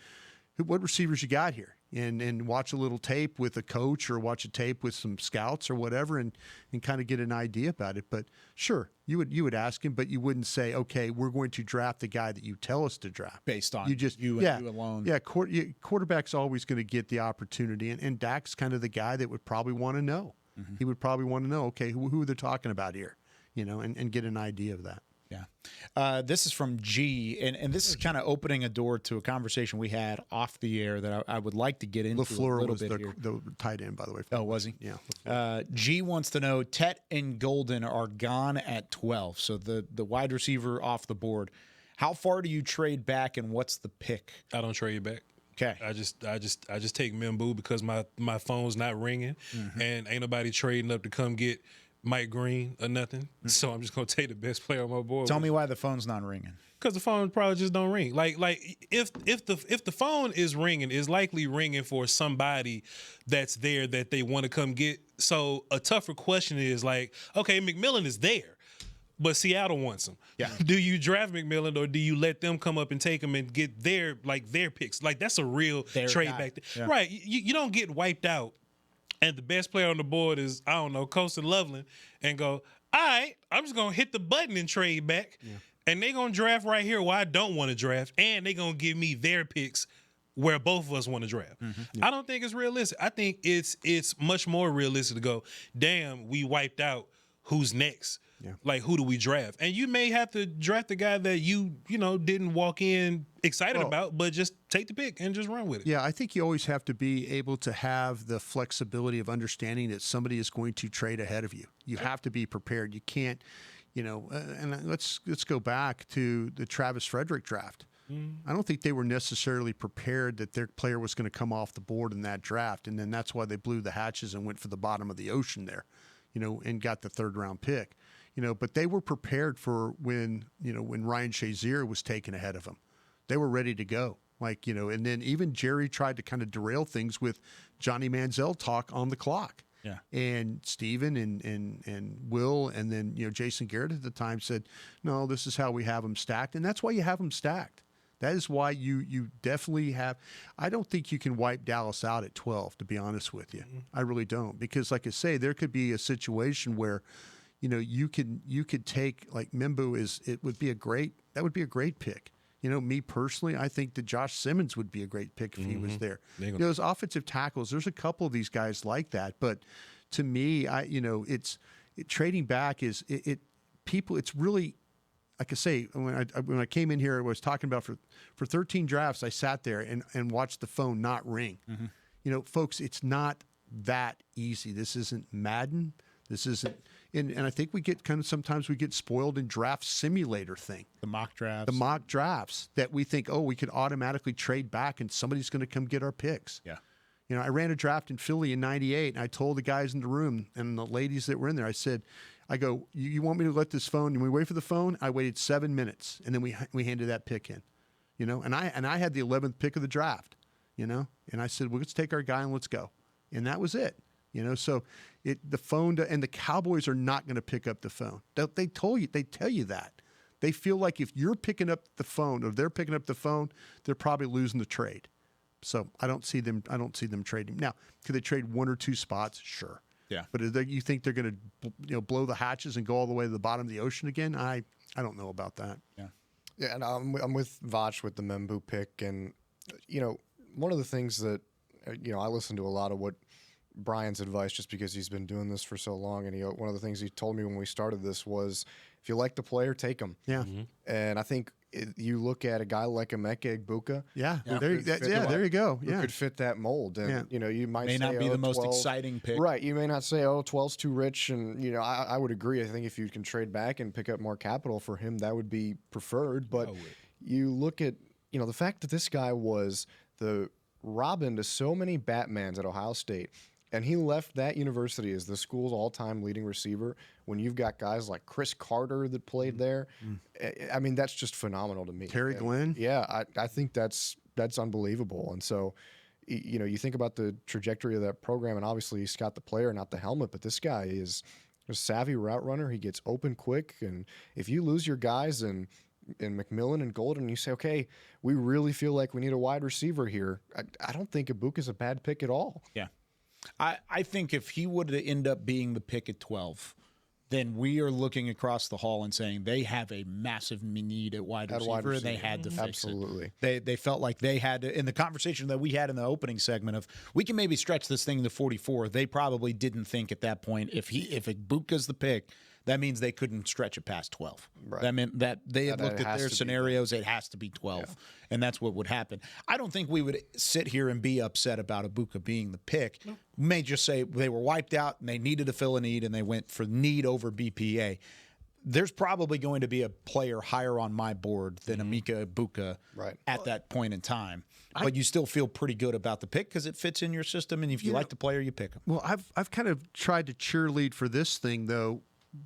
what receivers you got here? And watch a little tape with a coach or watch a tape with some scouts or whatever and kind of get an idea about it. But sure, you would ask him, but you wouldn't say, okay, we're going to draft the guy that you tell us to draft. Based on you alone. Yeah, quarterback's always going to get the opportunity. And Dak's kind of the guy that would probably want to know. He would probably want to know, okay, who they're talking about here, and get an idea of that. Yeah. This is from G, and this is kind of opening a door to a conversation we had off the air that I would like to get into LaFleur a little was bit here. The tight end, by the way. Oh, was he? Yeah. G wants to know, Tet and Golden are gone at 12, so the wide receiver off the board. How far do you trade back, and what's the pick? I don't trade back. Okay. I just take Mimbu because my phone's not ringing, and ain't nobody trading up to come get Mike Green or nothing. So I'm just gonna take the best player on my board. Tell me why the phone's not ringing. Because the phone probably just don't ring. Like if the phone is ringing, it's likely ringing for somebody that's there that they want to come get. So a tougher question is like, okay, McMillan is there, but Seattle wants him. Yeah. Do you draft McMillan or do you let them come up and take him and get their picks? Like that's a real trade back there. Yeah. Right. You don't get wiped out and the best player on the board is, I don't know, Colston Loveland, and go, all right, I'm just going to hit the button and trade back. Yeah. And they're going to draft right here where I don't want to draft, and they're going to give me their picks where both of us want to draft. Yeah. I don't think it's realistic. I think it's much more realistic to go, damn, we wiped out. Who's next? like, who do we draft? And you may have to draft the guy that you didn't walk in excited about, but just take the pick and just run with it. Yeah, I think you always have to be able to have the flexibility of understanding that somebody is going to trade ahead of you. You have to be prepared. You can't, and let's go back to the Travis Frederick draft. I don't think they were necessarily prepared that their player was going to come off the board in that draft, and then that's why they blew the hatches and went for the bottom of the ocean there, and got the 3rd round pick. But they were prepared for when Ryan Shazier was taken ahead of them. They were ready to go. And then even Jerry tried to kind of derail things with Johnny Manziel talk on the clock. Yeah. And Steven and Will and then, Jason Garrett at the time said, no, this is how we have them stacked. And that's why you have them stacked. That is why you definitely have. I don't think you can wipe Dallas out at 12, to be honest with you. I really don't. Because like I say, there could be a situation where, you could take like that would be a great pick. Me personally, I think that Josh Simmons would be a great pick if he was there. Those offensive tackles, there's a couple of these guys like that, but to me, trading back is people. It's really, like I say, when I came in here, I was talking about for 13 drafts, I sat there and watched the phone not ring. Folks, it's not that easy. This isn't Madden. This isn't. And I think we get sometimes we get spoiled in draft simulator thing. The mock drafts. The mock drafts that we think, we could automatically trade back and somebody's going to come get our picks. Yeah. I ran a draft in Philly in '98, and I told the guys in the room and the ladies that were in there, I said, you want me to let this phone, and we wait for the phone? I waited 7 minutes, and then we handed that pick in. And I had the 11th pick of the draft, and I said, well, let's take our guy and let's go. And that was it. So the phone and the Cowboys are not going to pick up the phone. They tell you that. They feel like if you're picking up the phone or they're picking up the phone, they're probably losing the trade. So I don't see them trading. Now, could they trade 1 or 2 spots? Sure. Yeah. But you think they're going to blow the hatches and go all the way to the bottom of the ocean again? I don't know about that. Yeah. Yeah, and I'm with Voch with the Membu pick, and one of the things that I listen to a lot of what Brian's advice, just because he's been doing this for so long, and one of the things he told me when we started this was, if you like the player, take him. Yeah. And I think you look at a guy like Emeka Egbuka. Yeah. There you go. Who could fit that mold. And, you might may say, not be the most 12, exciting pick. Right. You may not say, 12's too rich. And, I would agree. I think if you can trade back and pick up more capital for him, that would be preferred. But you look at, the fact that this guy was the Robin to so many Batmans at Ohio State, and he left that university as the school's all-time leading receiver when you've got guys like Chris Carter that played there. I mean, that's just phenomenal to me. Terry Glenn? Yeah, I think that's unbelievable. And so, you think about the trajectory of that program, and obviously he's got the player, not the helmet, but this guy is a savvy route runner. He gets open quick, and if you lose your guys in McMillan and Golden, you say, okay, we really feel like we need a wide receiver here. I don't think Egbuka's a bad pick at all. Yeah. I think if he would end up being the pick at 12, then we are looking across the hall and saying they have a massive need at wide receiver. And they had to fix it. They felt like they had to, in the conversation that we had in the opening segment of, we can maybe stretch this thing to 44. They probably didn't think at that point, if Egbuka's the pick, that means they couldn't stretch it past 12. Right. That meant that they had looked at their scenarios. It has to be 12. Yeah. And that's what would happen. I don't think we would sit here and be upset about Egbuka being the pick. No. We may just say they were wiped out and they needed to fill a need and they went for need over BPA. There's probably going to be a player higher on my board than Emeka Egbuka at that point in time. But you still feel pretty good about the pick because it fits in your system. And if you like the player, you pick him. Well, I've kind of tried to cheerlead for this thing, though.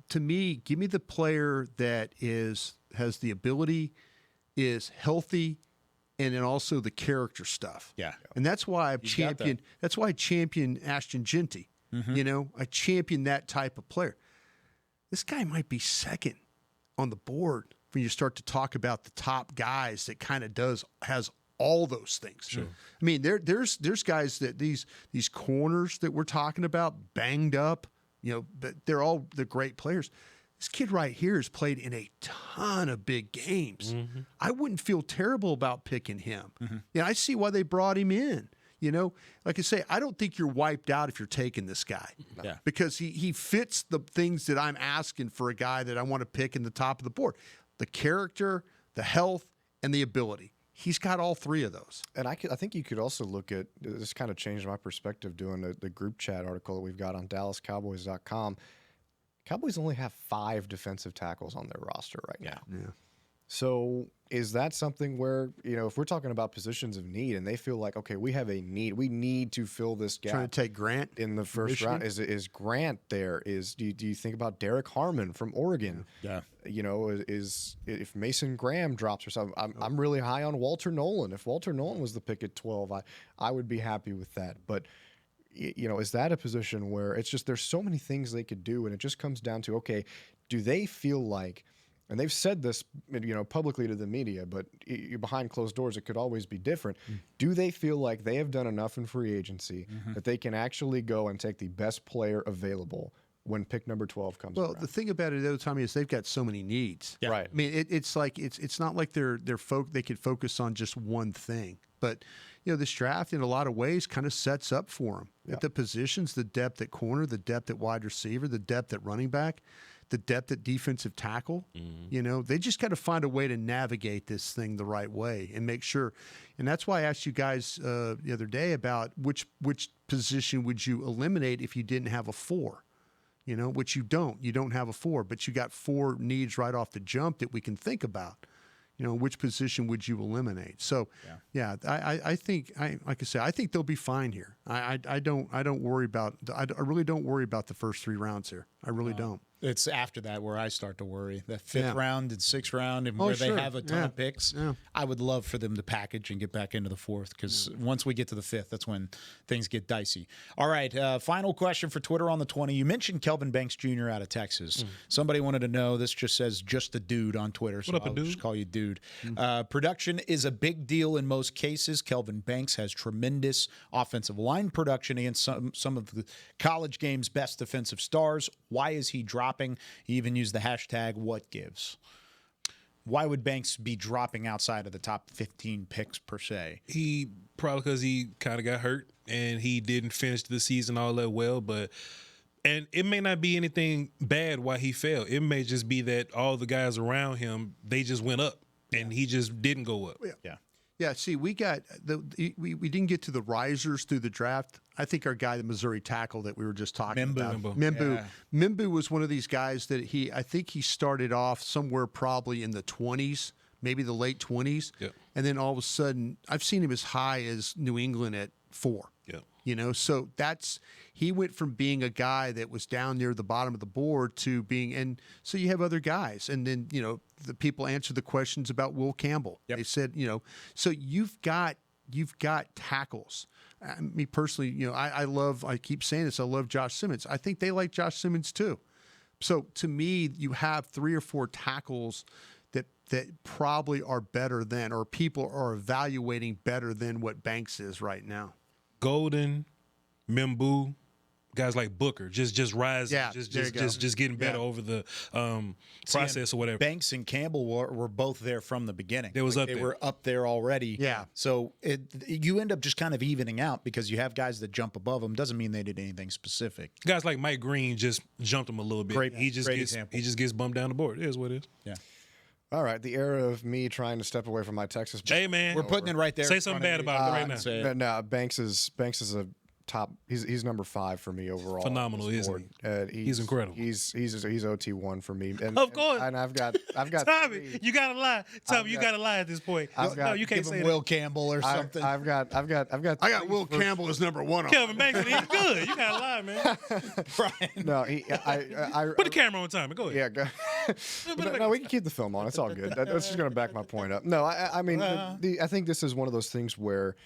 To me, give me the player that has the ability, is healthy, and then also the character stuff. Yeah, and that's why I champion. That's why I champion Ashton Genty. I champion that type of player. This guy might be second on the board when you start to talk about the top guys that kind of has all those things. Sure. I mean, there's guys that these corners that we're talking about banged up. But they're great players. This kid right here has played in a ton of big games. I wouldn't feel terrible about picking him. I see why they brought him in. You know, like I say, I don't think you're wiped out if you're taking this guy. Yeah. Because he fits the things that I'm asking for a guy that I want to pick in the top of the board. The character, the health, and the ability. He's got all three of those. And I think you could also look at this. Kind of changed my perspective doing the group chat article that we've got on DallasCowboys.com. Cowboys only have 5 defensive tackles on their roster right now. Yeah. So is that something where, if we're talking about positions of need and they feel like, okay, we have a need, we need to fill this gap. Trying to take Grant in the first round. Is Grant there? Do you think about Derek Harmon from Oregon? Yeah. If Mason Graham drops or something, I'm really high on Walter Nolan. If Walter Nolan was the pick at 12, I would be happy with that. But is that a position where it's just there's so many things they could do, and it just comes down to, okay, do they feel like, and they've said this, publicly to the media, but behind closed doors, it could always be different. Do they feel like they have done enough in free agency that they can actually go and take the best player available when pick number 12 comes around? Well, the thing about it, though, Tommy, is they've got so many needs. Yeah. Right. I mean, it's like it's not like they could focus on just one thing. But this draft in a lot of ways kind of sets up for them at the positions, the depth at corner, the depth at wide receiver, the depth at running back, the depth at defensive tackle. They just got to find a way to navigate this thing the right way and make sure. And that's why I asked you guys the other day about which position would you eliminate if you didn't have a 4. Which you don't. You don't have a 4, but you got 4 needs right off the jump that we can think about. Which position would you eliminate? So, I think, like I said, I think they'll be fine here. I don't worry about. I really don't worry about the first 3 rounds here. I really don't. It's after that where I start to worry. The 5th round and 6th round, and where sure. they have a ton of picks. Yeah. I would love for them to package and get back into the 4th, because once we get to the 5th, that's when things get dicey. All right, final question for Twitter on the 20. You mentioned Kelvin Banks Jr. out of Texas. Somebody wanted to know. This just says just a dude on Twitter, so I'll just call you dude. Production is a big deal in most cases. Kelvin Banks has tremendous offensive line production against some of the college game's best defensive stars. Why is he dropping? He even used the hashtag #WhatGives. Why would Banks be dropping outside of the top 15 picks per se? He probably because he kind of got hurt and he didn't finish the season all that well. And it may not be anything bad why he fell. It may just be that all the guys around him, they just went up and he just didn't go up. Yeah, see, we got we didn't get to the risers through the draft. I think our guy, the Missouri tackle that we were just talking about, Mimbu was one of these guys that I think he started off somewhere probably in the 20s, maybe the late 20s, and then all of a sudden, I've seen him as high as New England at 4. So he went from being a guy that was down near the bottom of the board to being, and so you have other guys, and then the people answer the questions about Will Campbell. They said, so you've got tackles. Me personally, I keep saying this. I love Josh Simmons. I think they like Josh Simmons too. So to me, you have 3 or 4 tackles that probably are better than, or people are evaluating better than what Banks is right now. Golden, Mimbu, guys like Booker, just rising, just getting better over the process or whatever. Banks and Campbell were both there from the beginning. They were up there already. Yeah. So you end up just kind of evening out because you have guys that jump above them. Doesn't mean they did anything specific. Guys like Mike Green just jumped him a little bit. He just gets bumped down the board. It is what it is. Yeah. All right, the era of me trying to step away from my Texas. Hey man, we're putting it right there. Say something bad about it right now. No, Banks is a top. He's number 5 for me overall. Phenomenal, isn't he? He's incredible. He's OT1 for me. And, of course. And I've got Tommy, you gotta lie. Tommy, you gotta lie at this point. No, you can't say Will Campbell or something. I got Will Campbell as number 1. Kelvin Banks, he's good. You gotta lie, man. Brian. No, I put the camera on Tommy. Go ahead. Yeah, go. No, we can keep the film on. It's all good. That's just gonna back my point up. No, I mean, I think this is one of those things where,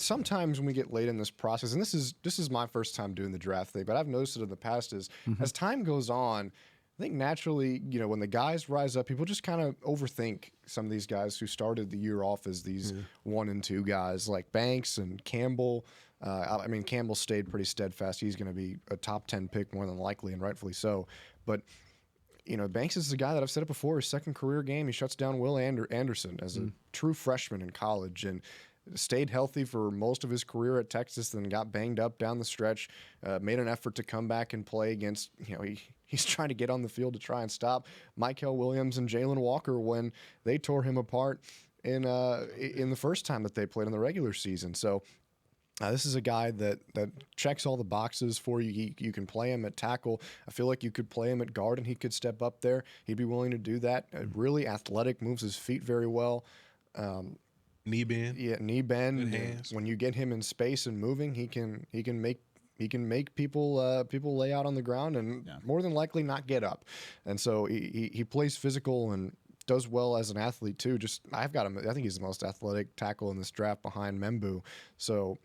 sometimes when we get late in this process, and this is my first time doing the draft thing, but I've noticed it in the past is as time goes on, I think naturally, when the guys rise up, people just kind of overthink some of these guys who started the year off as these 1 and 2 guys like Banks and Campbell. Campbell stayed pretty steadfast. He's going to be a top 10 pick more than likely, and rightfully so. But Banks is a guy that I've said it before. His second career game, he shuts down Will Anderson as a true freshman in college, and stayed healthy for most of his career at Texas, then got banged up down the stretch, made an effort to come back and play against, he's trying to get on the field to try and stop Mykel Williams and Jalen Walker when they tore him apart in the first time that they played in the regular season. So this is a guy that checks all the boxes for you. You can play him at tackle. I feel like you could play him at guard and he could step up there. He'd be willing to do that. Really athletic, moves his feet very well. Knee bend. Yeah, knee bend. Good hands. When you get him in space and moving, he can make people lay out on the ground and more than likely not get up. And so he plays physical and does well as an athlete too. I've got him. I think he's the most athletic tackle in this draft behind Membu. So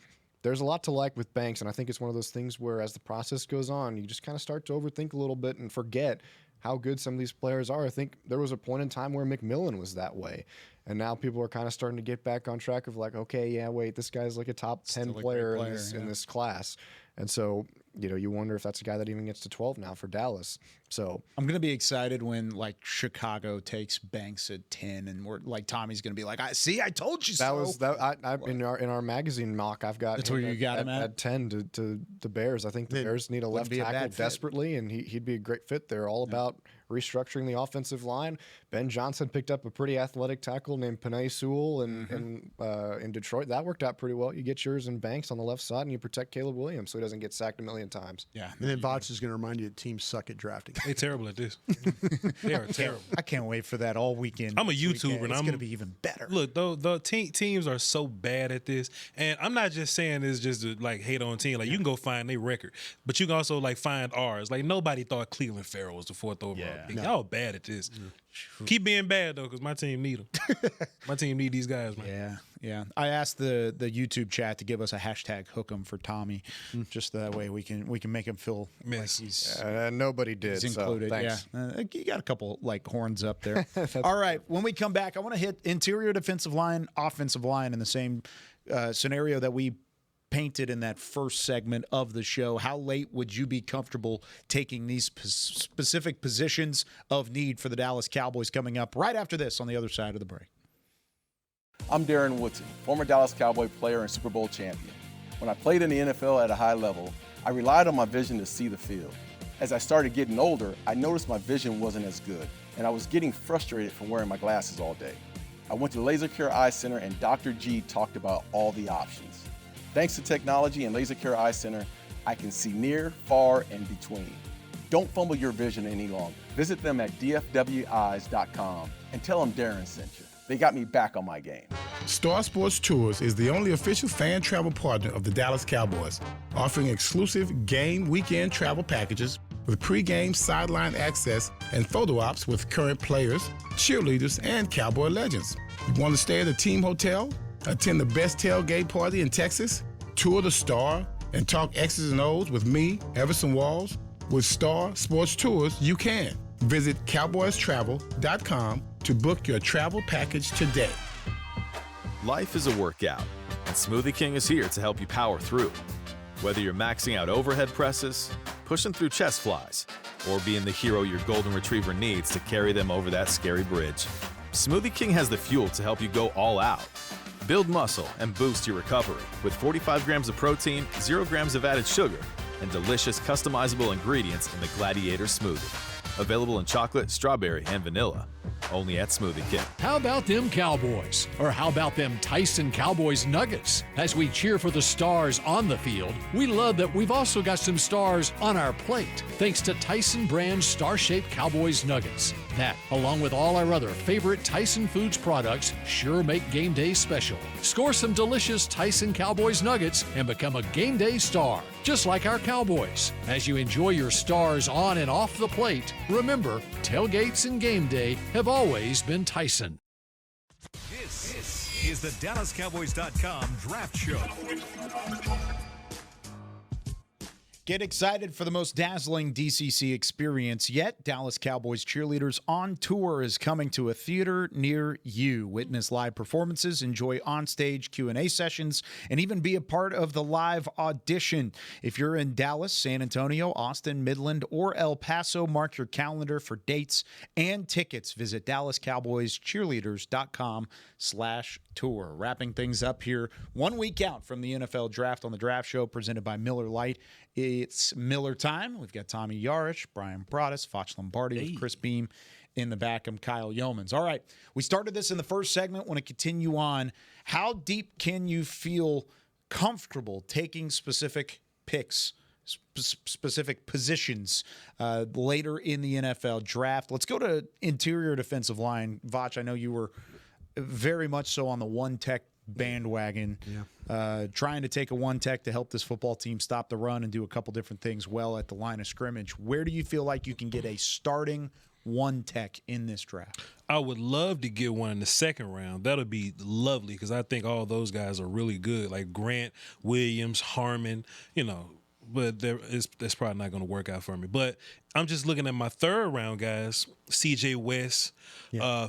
there's a lot to like with Banks, and I think it's one of those things where as the process goes on, you just kind of start to overthink a little bit and forget how good some of these players are. I think there was a point in time where McMillan was that way, and now people are kind of starting to get back on track of like, okay, yeah, wait, this guy's like a top 10 player in this class. And so, you wonder if that's a guy that even gets to 12 now for Dallas. So I'm going to be excited when like Chicago takes Banks at 10 and we're like, Tommy's going to be like, I told you so. In our magazine mock, I've got that's where you got him at 10 to the Bears. I think the Bears need a left tackle desperately, and he'd be a great fit there. All about restructuring the offensive line. Ben Johnson picked up a pretty athletic tackle named Penei Sewell in Detroit. That worked out pretty well. You get yours in Banks on the left side, and you protect Caleb Williams so he doesn't get sacked a million times. Yeah, and then Voch is going to remind you that teams suck at drafting. They're terrible at this. They are terrible. I can't wait for that all weekend. I'm a YouTuber, and it's going to be even better. Look, the teams are so bad at this, and I'm not just saying this just to like hate on team. Like you can go find their record, but you can also like find ours. Like nobody thought Cleveland Farrell was the 4th overall pick. Y'all bad at this. Keep being bad though, because my team need them. My team need these guys, man. Yeah. I asked the YouTube chat to give us a hashtag hook 'em for Tommy, just that way we can make him feel like he's nobody did. He's included. So thanks. Yeah, you got a couple like horns up there. All right, when we come back, I want to hit interior defensive line, offensive line in the same scenario that we painted in that first segment of the show. How late would you be comfortable taking these specific positions of need for the Dallas Cowboys coming up right after this on the other side of the break? I'm Darren Woodson, former Dallas Cowboy player and Super Bowl champion. When I played in the NFL at a high level, I relied on my vision to see the field. As I started getting older, I noticed my vision wasn't as good, and I was getting frustrated from wearing my glasses all day. I went to Laser Care Eye Center, and Dr. G talked about all the options. Thanks to technology and Laser Care Eye Center, I can see near, far, and between. Don't fumble your vision any longer. Visit them at dfweyes.com and tell them Darren sent you. They got me back on my game. Star Sports Tours is the only official fan travel partner of the Dallas Cowboys, offering exclusive game weekend travel packages with pre-game sideline access and photo ops with current players, cheerleaders, and Cowboy legends. You want to stay at a team hotel, attend the best tailgate party in Texas, tour the Star, and talk X's and O's with me, Everson Walls? With Star Sports Tours, you can. Visit cowboystravel.com to book your travel package today. Life is a workout, and Smoothie King is here to help you power through. Whether you're maxing out overhead presses, pushing through chest flies, or being the hero your golden retriever needs to carry them over that scary bridge, Smoothie King has the fuel to help you go all out. Build muscle and boost your recovery with 45 grams of protein, 0 grams of added sugar, and delicious customizable ingredients in the Gladiator Smoothie. Available in chocolate, strawberry, and vanilla. Only at Smoothie King. How about them Cowboys? Or how about them Tyson Cowboys Nuggets? As we cheer for the stars on the field, we love that we've also got some stars on our plate, thanks to Tyson brand star-shaped Cowboys Nuggets. That, along with all our other favorite Tyson Foods products, sure make game day special. Score some delicious Tyson Cowboys Nuggets and become a game day star, just like our Cowboys. As you enjoy your stars on and off the plate, remember, tailgates and game day have always been Tyson. This is the DallasCowboys.com Draft Show. Get excited for the most dazzling DCC experience yet. Dallas Cowboys Cheerleaders on Tour is coming to a theater near you. Witness live performances, enjoy on-stage Q&A sessions, and even be a part of the live audition. If you're in Dallas, San Antonio, Austin, Midland, or El Paso, mark your calendar for dates and tickets. Visit DallasCowboysCheerleaders.com/tour. Wrapping things up here 1 week out from the NFL Draft on the Draft Show presented by Miller Lite. It's Miller time. We've got Tommy Yarrish, Bryan Broaddus, Voch Lombardi, with Chris Beam in the back. I'm Kyle Youmans. All right, we started this in the first segment. Want to continue on. How deep can you feel comfortable taking specific picks, specific positions later in the NFL Draft? Let's go to interior defensive line. Voch, I know you were very much so on the one tech bandwagon, trying to take a one tech to help this football team stop the run and do a couple different things well at the line of scrimmage. Where do you feel like you can get a starting one tech in this draft? I would love to get one in the second round. That'll be lovely because I think all those guys are really good, like Grant, Williams, Harmon, but that's probably not going to work out for me. But I'm just looking at my third round guys: C.J. West,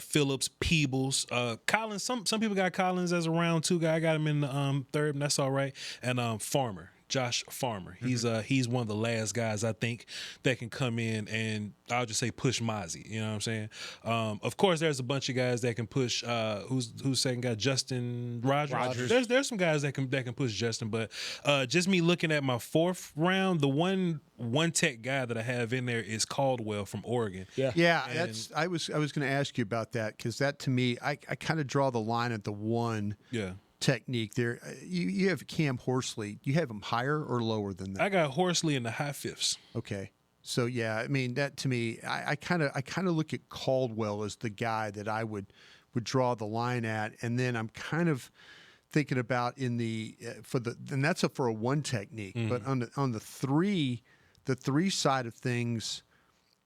Phillips, Peebles, Collins. Some people got Collins as a round 2 guy. I got him in the third, and that's all right. And Farmer. Josh Farmer. He's one of the last guys I think that can come in and I'll just say push Mozzie. You know what I'm saying? Of course, there's a bunch of guys that can push. Who's second guy? Justin Rogers. There's some guys that can push Justin, but just me looking at my fourth round, the one tech guy that I have in there is Caldwell from Oregon. Yeah. I was going to ask you about that because that to me, I kind of draw the line at the one. Yeah. Technique there. You have Cam Horsley. You have him higher or lower than that? I got Horsley in the high fifths. Okay. So yeah, I mean that to me, I kind of look at Caldwell as the guy that I would draw the line at, and then I'm kind of thinking about and that's for a one technique, but on the three side of things,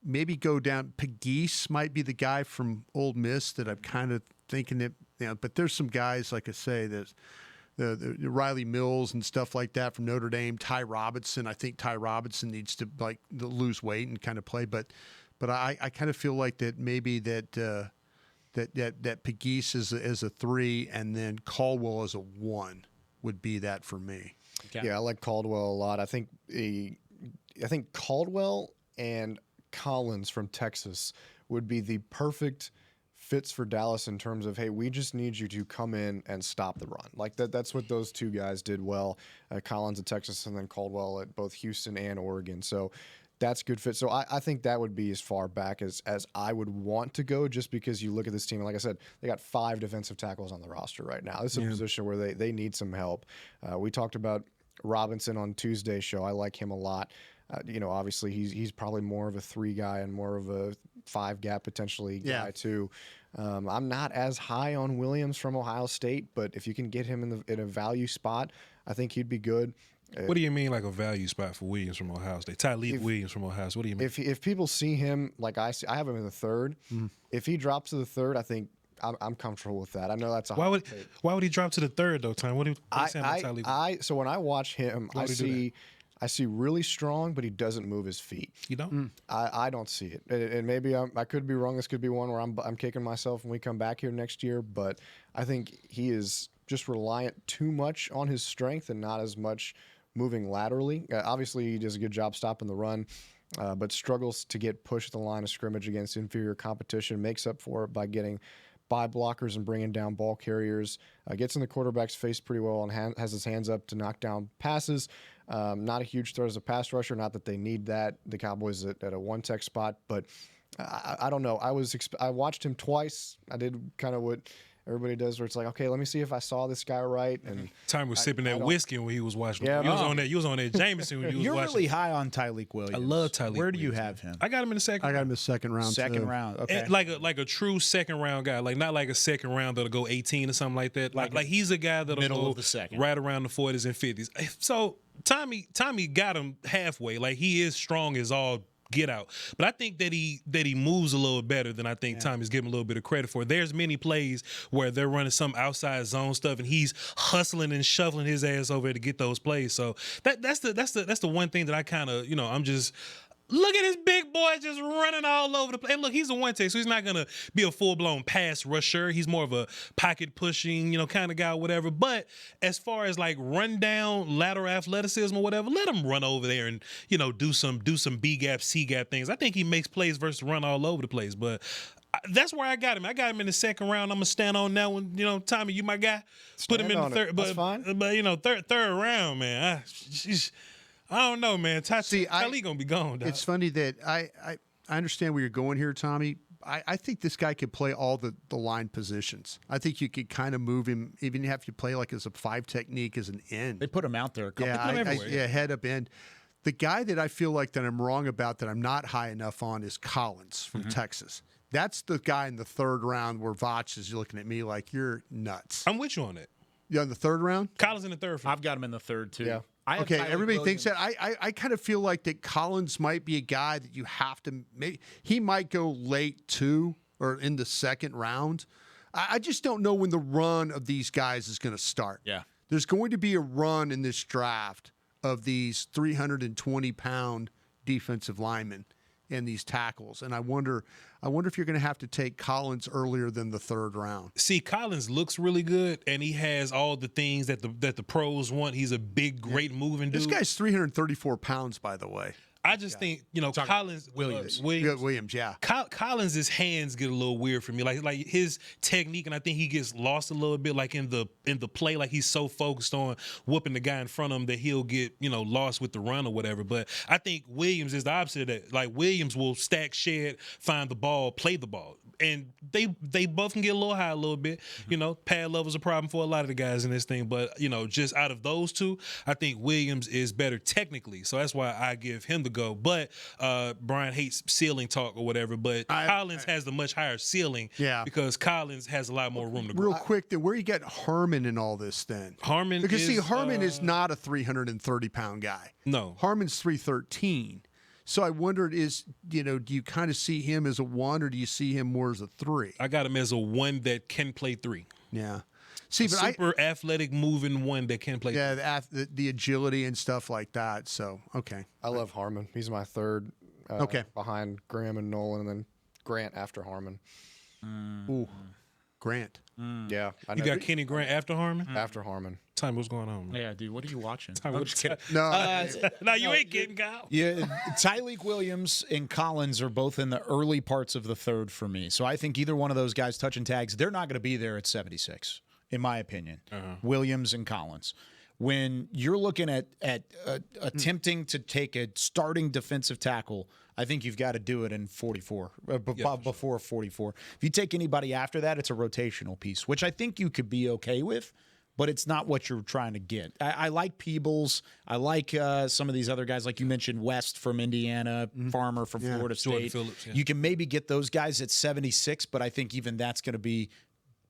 maybe go down. Pegues might be the guy from Ole Miss that I'm kind of thinking that. But there's some guys, like I say, that the Riley Mills and stuff like that from Notre Dame. Ty Robinson, I think Ty Robinson needs to lose weight and kind of play. But I kind of feel like that maybe that Pegues is a 3 and then Caldwell as a 1 would be that for me. Okay. Yeah, I like Caldwell a lot. I think Caldwell and Collins from Texas would be the perfect fits for Dallas in terms of, hey, we just need you to come in and stop the run. Like that's what those two guys did well. Collins at Texas and then Caldwell at both Houston and Oregon. So that's good fit. So I think that would be as far back as I would want to go, just because you look at this team, and like I said, they got 5 defensive tackles on the roster right now. This is a position where they need some help. We talked about Robinson on Tuesday's show. I like him a lot. Obviously he's probably more of a 3 guy and more of a 5 gap potentially guy too. I'm not as high on Williams from Ohio State, but if you can get him in a value spot, I think he'd be good. What do you mean, like a value spot for Williams from Ohio State? Tyleek Williams from Ohio State. What do you mean? If people see him like I have him in the 3rd. If he drops to the 3rd, I think I'm comfortable with that. I know that's a why would he drop to the 3rd though, Tom? What do you say about Tyleek? So when I watch him, I see really strong, but he doesn't move his feet. You don't? I don't see it. And maybe I could be wrong. This could be one where I'm kicking myself when we come back here next year. But I think he is just reliant too much on his strength and not as much moving laterally. Obviously, he does a good job stopping the run, but struggles to get pushed at the line of scrimmage against inferior competition. Makes up for it by getting by blockers and bringing down ball carriers. Gets in the quarterback's face pretty well and has his hands up to knock down passes. Not a huge threat as a pass rusher. Not that they need that. The Cowboys at a one tech spot, but I don't know. I watched him twice. I did kind of what everybody does, where it's like, okay, let me see if I saw this guy right. And Time was sipping that whiskey when he was watching. Yeah, he was on that Jameson when he was You're watching. You're really high on Tyleek Williams. I love Tyleek. Where do you have him? I got him in the second. I got him in the second round. Second round. Okay. And like a true second round guy, like not like a second round that'll go 18 or something like that. Like he's a guy that'll go of the second, right around the 40s and 50s. So Tommy got him halfway. Like he is strong as all get out. But I think that he moves a little better than I think Tommy's giving a little bit of credit for. There's many plays where they're running some outside zone stuff and he's hustling and shoveling his ass over to get those plays. So that's the one thing that I kind of, I'm just look at this big boy just running all over the place. And look, he's a one-take, so he's not going to be a full-blown pass rusher. He's more of a pocket-pushing, kind of guy or whatever. But as far as, like, run-down, lateral athleticism or whatever, let him run over there and, do some B-gap, C-gap things. I think he makes plays versus run all over the place. But that's where I got him. I got him in the second round. I'm going to stand on that one. Tommy, you my guy. Put him in the third. That's fine. But third round, man. I don't know, man. Tylee gonna be gone. Dog. It's funny that I understand where you're going here, Tommy. I think this guy could play all the line positions. I think you could kind of move him, even if you play like as a 5 technique as an end. They put him out there. Head up end. The guy that I feel like that I'm wrong about, that I'm not high enough on, is Collins from Texas. That's the guy in the third round where Voch is looking at me like you're nuts. I'm with you on it. Yeah, in the third round? Collins in the third. I've got him in the third, too. Yeah. Okay, everybody thinks that. I kind of feel like that Collins might be a guy that you have to maybe he might go late 2 or in the second round. I just don't know when the run of these guys is going to start. Yeah. There's going to be a run in this draft of these 320-pound defensive linemen and these tackles. And I wonder if you're going to have to take Collins earlier than the third round. See, Collins looks really good, and he has all the things that the pros want. He's a big, great moving dude. This guy's 334 pounds, by the way. I just think, Collins Williams. Williams, yeah. Collins' hands get a little weird for me. Like his technique, and I think he gets lost a little bit, like in the play. Like he's so focused on whooping the guy in front of him that he'll get, lost with the run or whatever. But I think Williams is the opposite of that. Like Williams will stack, shed, find the ball, play the ball. And they both can get a little high a little bit. Pad level's a problem for a lot of the guys in this thing. But, just out of those two, I think Williams is better technically. So that's why I give him the go. But Brian hates ceiling talk or whatever. But Collins has the much higher ceiling because Collins has a lot more room to grow. Real quick, then, where you get Harmon in all this then? Harmon Harmon is not a 330-pound guy. No. Harmon's 313. So I wondered, do you kind of see him as a 1 or do you see him more as a 3? I got him as a 1 that can play 3. Yeah. See, but super athletic, moving 1 that can play. Yeah, the agility and stuff like that. So, okay. I love Harmon. He's my third. Behind Graham and Nolan, and then Grant after Harmon. Ooh, Grant. Yeah, I you got Kenny Grant after Harmon. After Harmon. Time, what's going on? Yeah, dude, what are you watching? I'm just kidding. No, you ain't getting Kyle. Yeah, Tylee Williams and Collins are both in the early parts of the third for me. So I think either one of those guys touching tags, they're not going to be there at 76, in my opinion. Williams and Collins. When you're looking at attempting to take a starting defensive tackle, I think you've got to do it in 44, before 44. If you take anybody after that, it's a rotational piece, which I think you could be okay with, but it's not what you're trying to get. I like Peebles. I like some of these other guys, like you mentioned, West from Indiana, Farmer from Florida State. Phillips, You can maybe get those guys at 76, but I think even that's going to be,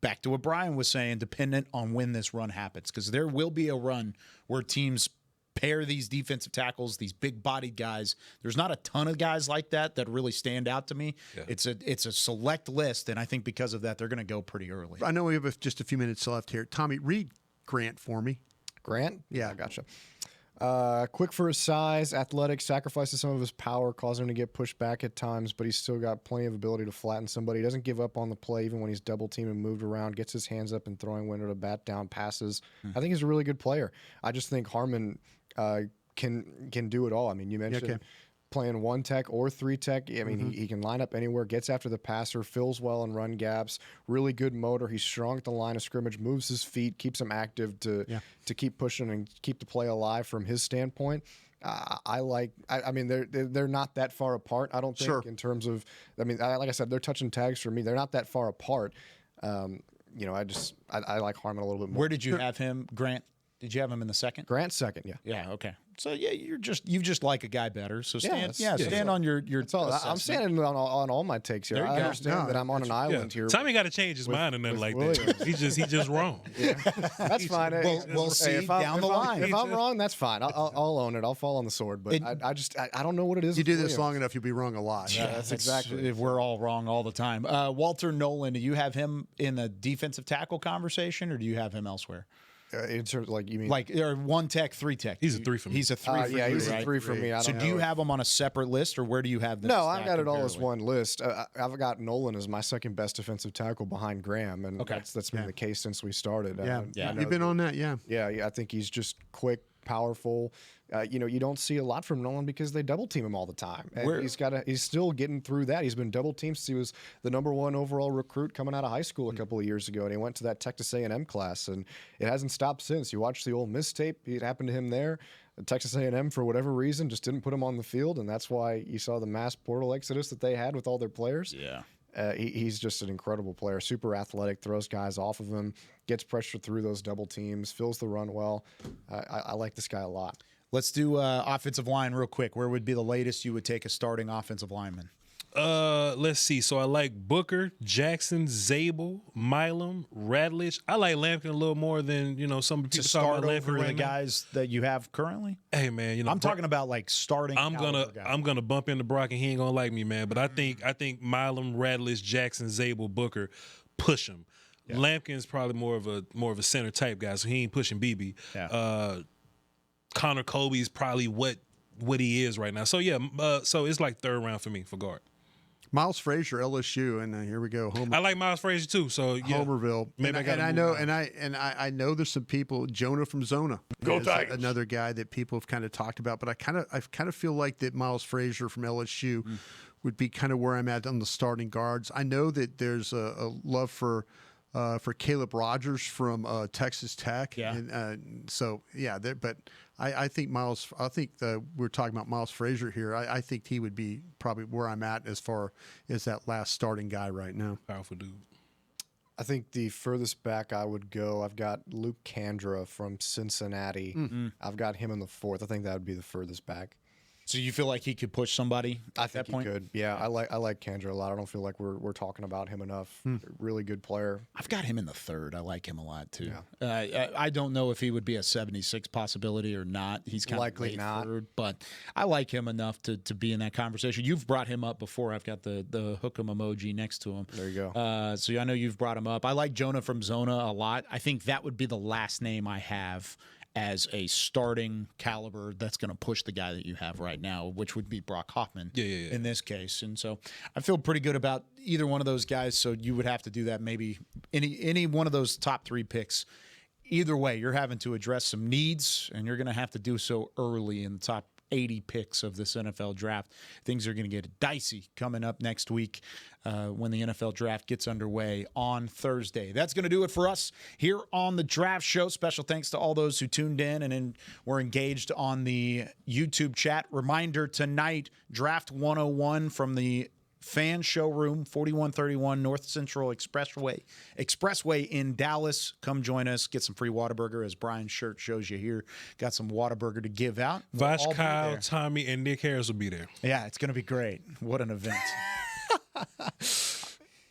back to what Brian was saying, dependent on when this run happens, because there will be a run where teams pair these defensive tackles, these big-bodied guys. There's not a ton of guys like that really stand out to me. Yeah. It's a select list, and I think because of that, they're going to go pretty early. I know we have just a few minutes left here. Tommy, read Grant for me. Grant? Yeah. I gotcha. Quick for his size, athletic, sacrifices some of his power, causing him to get pushed back at times, but he's still got plenty of ability to flatten somebody. He doesn't give up on the play even when he's double-teamed and moved around, gets his hands up and throwing window to bat down passes. I think he's a really good player. I just think Harmon can do it all. I mean, you mentioned playing 1 tech or 3 tech. I mean, he can line up anywhere, gets after the passer, fills well in run gaps, really good motor. He's strong at the line of scrimmage, moves his feet, keeps him active to keep pushing and keep the play alive from his standpoint. I mean, they're not that far apart, I don't think, in terms of, I mean, like I said, they're touching tags for me. They're not that far apart. I like Harmon a little bit more. Where did you have him, Grant? Did you have him in the second? Grant second, yeah. Yeah, okay. So yeah, you just like a guy better. So stand on your I'm standing on all my takes here. There you I go. understand that I'm on an island here. Tommy got to change his mind or nothing like that. He just wrong. That's fine. We'll see down the line. If I'm wrong, that's fine. I'll own it. I'll fall on the sword. But I don't know what it is. You do this long enough, you'll be wrong a lot. Yeah, that's exactly. If we're all wrong all the time. Walter Nolan, do you have him in the defensive tackle conversation, or do you have him elsewhere? In terms of, like, you mean like or 1 tech, 3 tech? He's a 3 for me. He's a 3 for you, he's right? a 3 for me. So do you have him on a separate list, or where do you have them? No, I've got it all as one list. I've got Nolan as my second best defensive tackle behind Graham, and that's been the case since we started. You've been on that, yeah. I think he's just quick, powerful. You don't see a lot from Nolan because they double team him all the time. And he's still getting through that. He's been double teamed since he was the #1 overall recruit coming out of high school a couple of years ago, and he went to that Texas A&M class, and it hasn't stopped since. You watch the Ole Miss tape; it happened to him there. Texas A&M, for whatever reason, just didn't put him on the field, and that's why you saw the mass portal exodus that they had with all their players. Yeah. He's just an incredible player, super athletic, throws guys off of him, gets pressure through those double teams, fills the run well. I like this guy a lot. Let's do offensive line real quick. Where would be the latest you would take a starting offensive lineman? Let's see. So I like Booker, Jackson, Zabel, Milam, Radlich. I like Lampkin a little more than some people to talk start about Lampkin over right the now. guys that you have currently. Hey man, I'm talking about like starting. I'm gonna bump into Brock and he ain't gonna like me, man. But I think Milam, Radlich, Jackson, Zabel, Booker push him. Yeah. Lampkin's probably more of a center type guy, so he ain't pushing BB. Yeah. Connor Colby's probably what he is right now. So yeah, so it's like third round for me for guard. Miles Frazier, LSU, and here we go. I like Miles Frazier too. So yeah, Homerville. I know there's some people. Jonah from Zona, Go Tigers. Another guy that people have kind of talked about. But I kind of feel like that Miles Frazier from LSU would be kind of where I'm at on the starting guards. I know that there's a love for Caleb Rogers from Texas Tech. Yeah. And but I think we're talking about Miles Frazier here. I think he would be probably where I'm at as far as that last starting guy right now. Powerful dude. I think the furthest back I would go, I've got Luke Kandra from Cincinnati. I've got him in the 4th. I think that would be the furthest back. So you feel like he could push somebody at that point? He could. Yeah, I like Kandra a lot. I don't feel like we're talking about him enough. Really good player. I've got him in the 3rd. I like him a lot too. Yeah. I don't know if he would be a 76 possibility or not. He's kind likely of not. 3rd, but I like him enough to be in that conversation. You've brought him up before. I've got the hook 'em emoji next to him. There you go. So I know you've brought him up. I like Jonah from Zona a lot. I think that would be the last name I have as a starting caliber that's going to push the guy that you have right now, which would be Brock Hoffman in this case. And so I feel pretty good about either one of those guys. So you would have to do that maybe any one of those top 3 picks. Either way, you're having to address some needs, and you're going to have to do so early in the top 80 picks of this NFL draft. Things are going to get dicey coming up next week when the NFL draft gets underway on Thursday. That's going to do it for us here on the Draft Show. Special thanks to all those who tuned in and were engaged on the YouTube chat. Reminder tonight, Draft 101 from the Fan Showroom, 4131 North Central Expressway in Dallas. Come join us. Get some free Whataburger, as Brian's shirt shows you here. Got some Whataburger to give out. Voch, Kyle, Tommy, and Nick Harris will be there. Yeah, it's going to be great. What an event.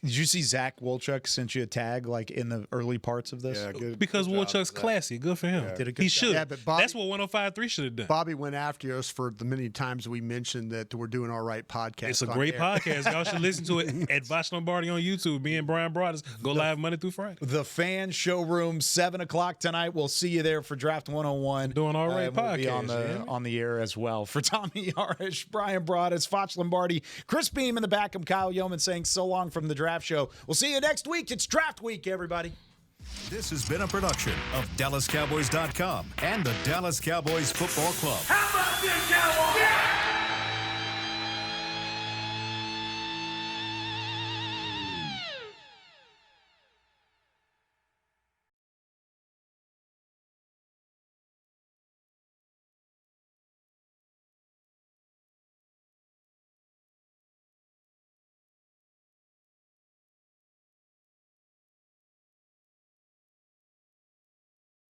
Did you see Zach Wolchuk sent you a tag like in the early parts of this? Yeah, good. Because Wolchuk's classy. Good for him. Yeah. Did a good he job. should. Yeah, but Bobby, that's what 105.3 should have done. Bobby went after us for the many times we mentioned that we're doing our right podcast. It's a great podcast. Y'all should listen to it at Voch Lombardi on YouTube. Me and Bryan Broaddus go live Monday through Friday. The Fan Showroom, 7 o'clock tonight. We'll see you there for Draft 101. Doing our right podcast. We'll be on the air as well. For Tommy Yarrish, Bryan Broaddus, Voch Lombardi, Chris Beam in the back, I'm Kyle Youmans saying so long from the Draft Show. We'll see you next week. It's Draft Week, everybody. This has been a production of DallasCowboys.com and the Dallas Cowboys Football Club. How about this, Cowboys? Yeah!